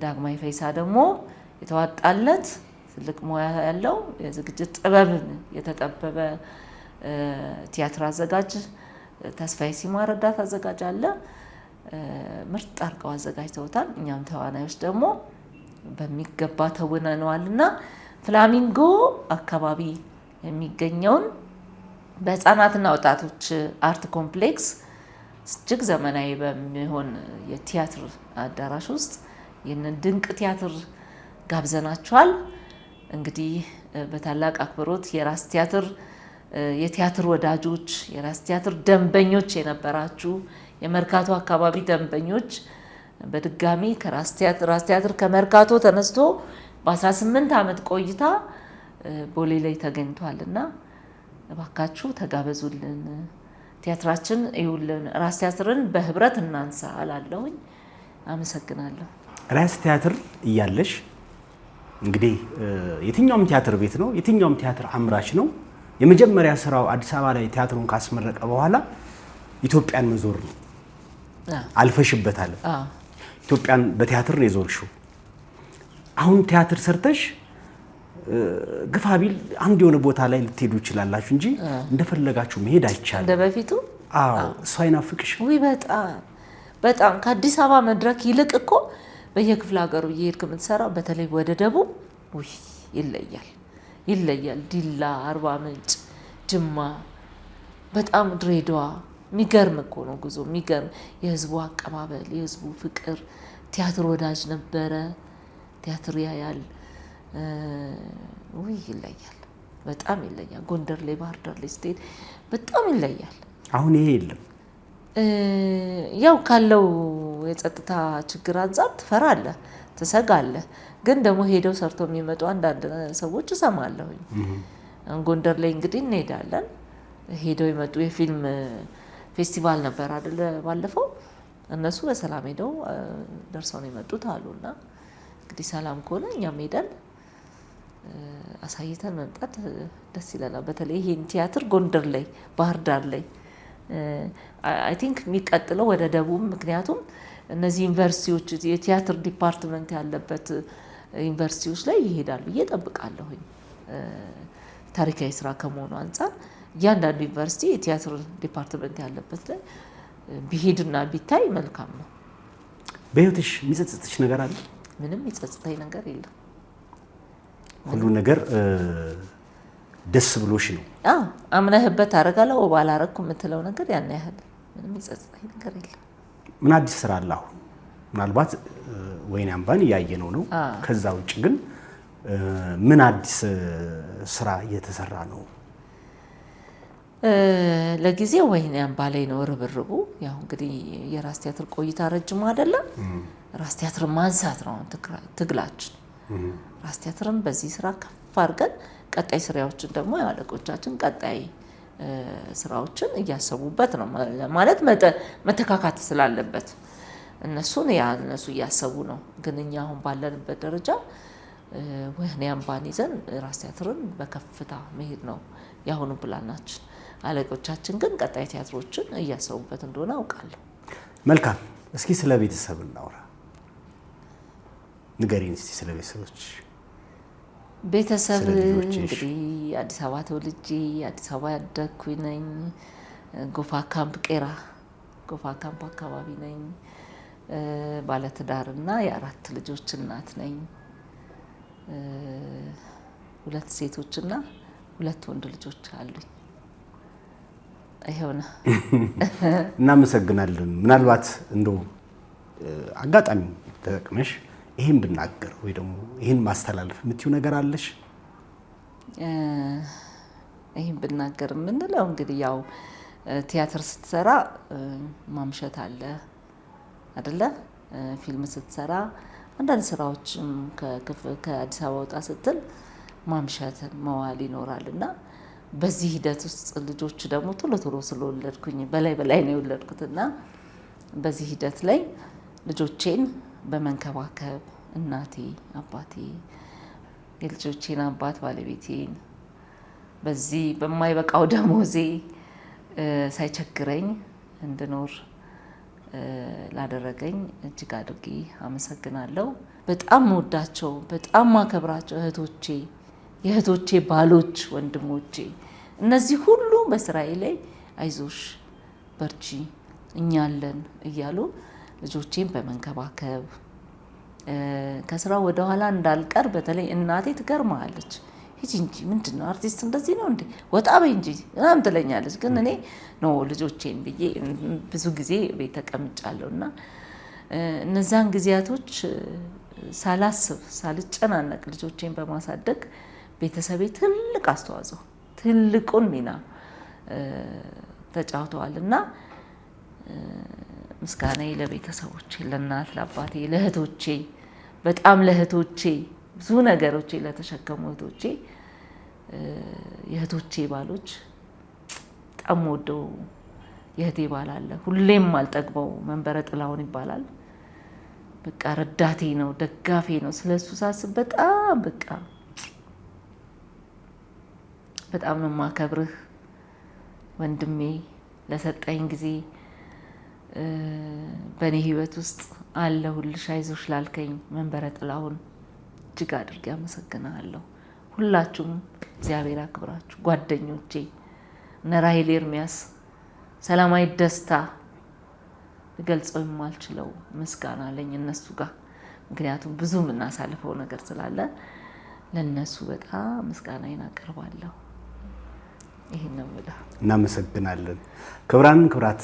ዳግማዊ ፈይሳ ደግሞ የተዋጣለት ትልቅ ሙያ ያለው የዝግጅት ጥበብን የተጠበበ ቲያትር አዘጋጅ፣ ተስፋዬ ሲማ ረዳት አዘጋጅ አለ። ምርጥ አድርገው አዘጋጅተውታል። እኛም ተዋናዮች ደግሞ በሚገባ ተውነነዋልና ፍላሚንጎ አካባቢ የሚገኘውን በህፃናትና ወጣቶች አርት ኮምፕሌክስ እጅግ ዘመናዊ በሚሆን የቲያትር አዳራሽ ውስጥ ይህንን ድንቅ ቲያትር ጋብዘናችኋል። እንግዲህ በታላቅ አክብሮት የራስ ቲያትር የቲያትር ወዳጆች፣ የራስ ቲያትር ደንበኞች የነበራችሁ የመርካቶ አካባቢ ደንበኞች በድጋሚ ከራስ ቲያትር ከመርካቶ ተነስቶ በ18 ዓመት ቆይታ ቦሌ ላይ ተገኝቷልና እባካችሁ ተጋበዙልን፣ ቲያትራችን ይውልን፣ ራስ ቲያትርን በህብረት እናንሳ እላለሁኝ። አመሰግናለሁ። ራስ ቲያትር እያለሽ እንግዲህ የትኛውም ቲያትር ቤት ነው፣ የትኛውም ቲያትር አምራች ነው። የመጀመሪያ ስራው አዲስ አበባ ላይ ቲያትሩን ካስመረቀ በኋላ ኢትዮጵያን መዞር ነው። አልፈሽበታል። ኢትዮጵያን በቲያትር ነው የዞርሽው። አሁን ቲያትር ሰርተሽ ግፋ ቢል አንድ የሆነ ቦታ ላይ ልትሄዱ ይችላላችሁ እንጂ እንደፈለጋችሁ መሄድ አይቻልም። እንደ በፊቱ እሱ አይናፍቅሽ? ውይ በጣም ከአዲስ አበባ መድረክ ይልቅ እኮ በየክፍለ ሀገሩ እየሄድክ የምትሰራው በተለይ ወደ ደቡብ ውይ ይለያል። ዲላ፣ አርባ ምንጭ፣ ጅማ፣ በጣም ድሬዳዋ የሚገርም እኮ ነው ጉዞ። የሚገርም የህዝቡ አቀባበል፣ የህዝቡ ፍቅር። ቲያትር ወዳጅ ነበረ። ቲያትር ያያል። ውይ ይለያል፣ በጣም ይለያል። ጎንደር ላይ፣ ባህር ዳር ላይ ስትሄድ በጣም ይለያል። አሁን ይሄ የለም። ያው ካለው የጸጥታ ችግር አንጻር ትፈራለህ፣ ትሰጋለህ። ግን ደግሞ ሄደው ሰርተው የሚመጡ አንዳንድ ሰዎች እሰማለሁኝ። ጎንደር ላይ እንግዲህ እንሄዳለን። ሄደው የመጡ የፊልም ፌስቲቫል ነበር አይደለ ባለፈው፣ እነሱ በሰላም ሄደው ደርሰው ነው የመጡት አሉና እንግዲህ ሰላም ከሆነ እኛም ሄደን አሳይተን መምጣት ደስ ይለናል። በተለይ ይሄን ቲያትር ጎንደር ላይ፣ ባህር ዳር ላይ አይ ቲንክ የሚቀጥለው ወደ ደቡብ፣ ምክንያቱም እነዚህ ዩኒቨርሲቲዎች የቲያትር ዲፓርትመንት ያለበት ዩኒቨርሲቲዎች ላይ ይሄዳሉ ብዬ እጠብቃለሁኝ። ታሪካዊ ስራ ከመሆኑ አንጻር እያንዳንዱ ዩኒቨርሲቲ የቲያትር ዲፓርትመንት ያለበት ላይ ቢሄድና ቢታይ መልካም ነው። በህይወትሽ የሚጸጽትሽ ነገር አለ? ምንም የሚጸጽተኝ ነገር የለም። ሁሉ ነገር ደስ ብሎሽ ነው? አዎ አምነህበት አደርጋለሁ። ባላረግኩ የምትለው ነገር ያን ያህል ምንም የሚጸጽተኝ ነገር የለም። ምን አዲስ ስራ አለ አሁን? ምናልባት ወይኔ አምባን እያየነው ነው። ከዛ ውጭ ግን ምን አዲስ ስራ እየተሰራ ነው? ለጊዜው ወይኔ አምባ ላይ ነው ርብርቡ። ያው እንግዲህ የራስ ቲያትር ቆይታ ረጅም አይደለም። ራስ ቲያትር ማንሳት ነው ትግላችን። ራስ ቲያትርን በዚህ ስራ ከፍ አድርገን ቀጣይ ስራዎችን ደግሞ የአለቆቻችን ቀጣይ ስራዎችን እያሰቡበት ነው ማለት መተካካት ስላለበት እነሱ እያሰቡ ነው። ግን እኛ አሁን ባለንበት ደረጃ ወህኒ አምባን ይዘን ራስ ቲያትርን በከፍታ መሄድ ነው የአሁኑ ፕላናችን። አለቆቻችን ግን ቀጣይ ቲያትሮችን እያሰቡበት እንደሆነ አውቃለሁ። መልካም። እስኪ ስለ ቤተሰብ እናውራ። ንገሪን እስኪ ስለ ቤተሰቦች። ቤተሰብ እንግዲህ አዲስ አበባ ተወልጄ አዲስ አበባ ያደግኩኝ ነኝ። ጎፋ ካምፕ ቄራ፣ ጎፋ ካምፕ አካባቢ ነኝ። ባለትዳርና የአራት ልጆች እናት ነኝ። 2 ሴቶችና 2 ወንድ ልጆች አሉኝ። ይሄውና እናመሰግናለን። ምናልባት እንደው አጋጣሚ ተጠቅመሽ ይሄን ብናገር ወይ ደግሞ ይሄን ማስተላለፍ የምትዩ ነገር አለሽ? ይሄን ብናገር የምንለው እንግዲህ ያው ቲያትር ስትሰራ ማምሸት አለ አይደለ? ፊልም ስትሰራ አንዳንድ ስራዎችም ከአዲስ አበባ ወጣ ስትል ማምሸት መዋል ይኖራልና በዚህ ሂደት ውስጥ ልጆች ደግሞ ቶሎ ስለወለድኩኝ በላይ ነው የወለድኩትና በዚህ ሂደት ላይ ልጆቼን በመንከባከብ እናቴ፣ አባቴ፣ የልጆቼን አባት ባለቤቴን በዚህ በማይበቃው ደሞዜ ሳይቸግረኝ እንድኖር ላደረገኝ እጅግ አድርጌ አመሰግናለሁ። በጣም ወዳቸው በጣም ማከብራቸው የእህቶቼ ባሎች፣ ወንድሞቼ እነዚህ ሁሉ በስራዬ ላይ አይዞሽ በርቺ እኛ አለን እያሉ ልጆቼን በመንከባከብ ከስራ ወደ ኋላ እንዳልቀር በተለይ እናቴ ትገርማለች። ሂጂ እንጂ ምንድነው አርቲስት እንደዚህ ነው እንዴ ወጣ በይ እንጂ ምናምን ትለኛለች። ግን እኔ ነው ልጆቼን ብዬ ብዙ ጊዜ ቤት ተቀምጫለሁና እነዛን ጊዜያቶች ሳላስብ ሳልጨናነቅ ልጆቼን በማሳደግ ቤተሰቤ ትልቅ አስተዋጽኦ ትልቁን ሚና ተጫውተዋልና ምስጋናዬ ለቤተሰቦቼ፣ ለእናት ለአባቴ፣ ለእህቶቼ በጣም ለእህቶቼ ብዙ ነገሮቼ ለተሸከሙ እህቶቼ፣ የእህቶቼ ባሎች በጣም ወደው የእህቴ ባል አለ ሁሌም አልጠግበው መንበረ ጥላሁን ይባላል። በቃ ረዳቴ ነው፣ ደጋፌ ነው። ስለሱ ሳስብ በጣም በቃ በጣም ነው የማከብርህ ወንድሜ ለሰጠኝ ጊዜ በእኔ ህይወት ውስጥ አለሁልሽ አይዞሽ ላልከኝ መንበረ ጥላሁን እጅግ አድርጌ አመሰግናለሁ። ሁላችሁም እግዚአብሔር ያክብራችሁ። ጓደኞቼ እነ ራሄል ኤርሚያስ፣ ሰላማዊ ደስታ ልገልጸው የማልችለው ምስጋና አለኝ እነሱ ጋር። ምክንያቱም ብዙ የምናሳልፈው ነገር ስላለ ለነሱ በጣም ምስጋናዬን አቀርባለሁ። ይሄን ነው ብላ እናመሰግናለን። ክብራን ክብራት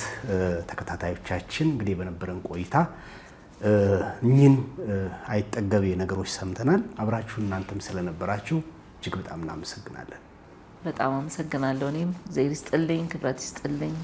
ተከታታዮቻችን እንግዲህ በነበረን ቆይታ እኚህን አይጠገብ ነገሮች ሰምተናል። አብራችሁ እናንተም ስለነበራችሁ እጅግ በጣም እናመሰግናለን። በጣም አመሰግናለሁ። እኔም እግዚአብሔር ይስጥልኝ፣ ክብረት ይስጥልኝ።